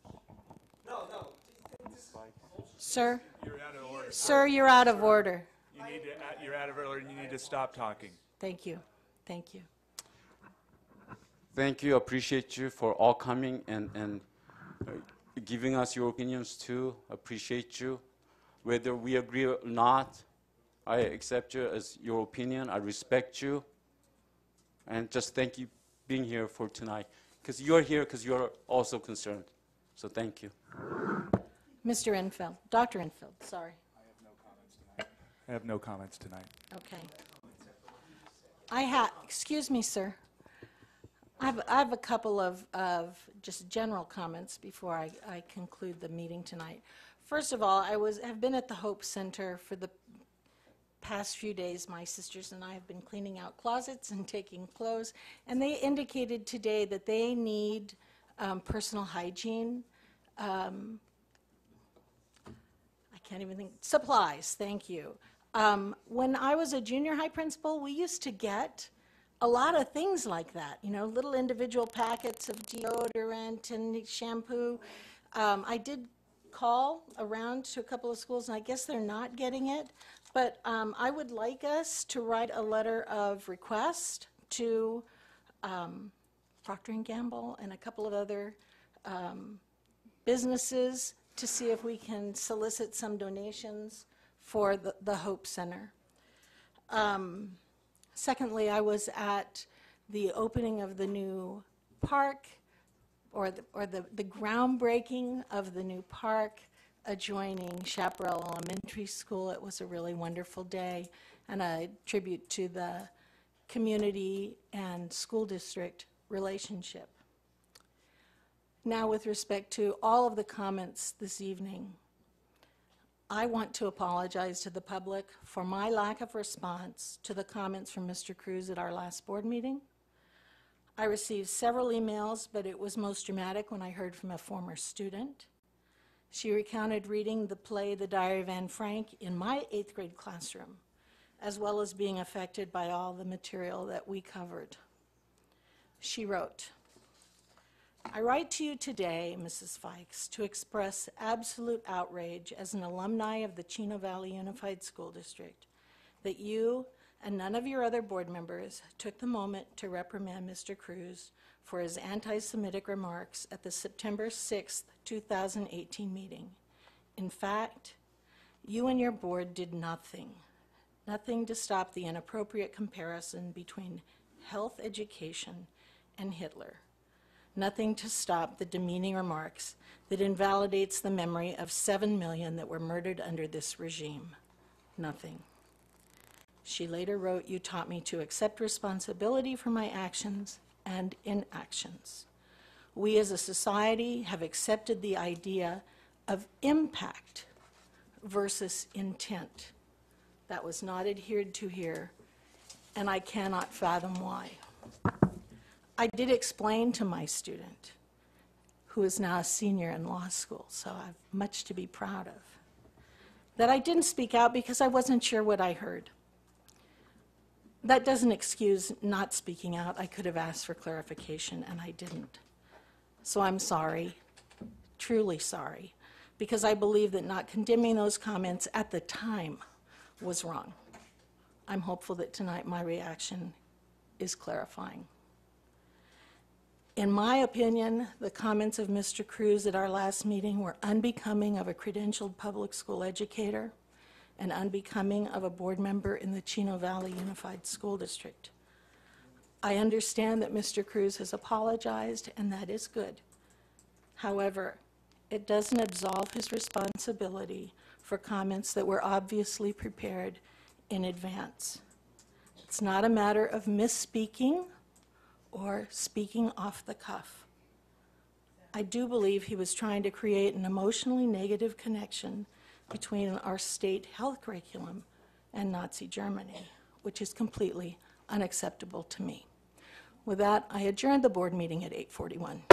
No. Sir? You're out of order. Sir, you're out of order. You're out of order, and you need to stop talking. Thank you. Thank you. Thank you. Appreciate you for all coming and giving us your opinions too. Appreciate you. Whether we agree or not, I accept you as your opinion. I respect you. And just thank you being here for tonight. Because you're here because you're also concerned. So thank you. Mr. Enfield, Dr. Enfield, sorry. I have no comments tonight. Okay. Excuse me, sir. I have a couple of just general comments before I conclude the meeting tonight. First of all, have been at the Hope Center for the past few days. My sisters and I have been cleaning out closets and taking clothes, and they indicated today that they need personal hygiene. I can't even think. Supplies, thank you. When I was a junior high principal, we used to get a lot of things like that, little individual packets of deodorant and shampoo. I did call around to a couple of schools, and I guess they're not getting it, but I would like us to write a letter of request to Procter & Gamble and a couple of other businesses to see if we can solicit some donations for the Hope Center. Secondly, I was at the opening of the new park, or the groundbreaking of the new park adjoining Chaparral Elementary School. It was a really wonderful day, and a tribute to the community and school district relationship. Now, with respect to all of the comments this evening, I want to apologize to the public for my lack of response to the comments from Mr. Cruz at our last board meeting. I received several emails, but it was most dramatic when I heard from a former student. She recounted reading the play The Diary of Anne Frank in my 8th grade classroom, as well as being affected by all the material that we covered. She wrote, "I write to you today, Mrs. Fikes, to express absolute outrage as an alumni of the Chino Valley Unified School District that you and none of your other board members took the moment to reprimand Mr. Cruz for his anti-Semitic remarks at the September 6th, 2018 meeting. In fact, you and your board did nothing to stop the inappropriate comparison between health education, and Hitler. Nothing to stop the demeaning remarks that invalidates the memory of 7 million that were murdered under this regime. Nothing. She later wrote, "You taught me to accept responsibility for my actions and inactions. We as a society have accepted the idea of impact versus intent. That was not adhered to here, and I cannot fathom why." I did explain to my student, who is now a senior in law school, so I have much to be proud of, that I didn't speak out because I wasn't sure what I heard. That doesn't excuse not speaking out. I could have asked for clarification, and I didn't. So I'm sorry, truly sorry, because I believe that not condemning those comments at the time was wrong. I'm hopeful that tonight my reaction is clarifying. In my opinion, the comments of Mr. Cruz at our last meeting were unbecoming of a credentialed public school educator and unbecoming of a board member in the Chino Valley Unified School District. I understand that Mr. Cruz has apologized, and that is good. However, it doesn't absolve his responsibility for comments that were obviously prepared in advance. It's not a matter of misspeaking or speaking off the cuff. I do believe he was trying to create an emotionally negative connection between our state health curriculum and Nazi Germany, which is completely unacceptable to me. With that, I adjourn the board meeting at 8:41.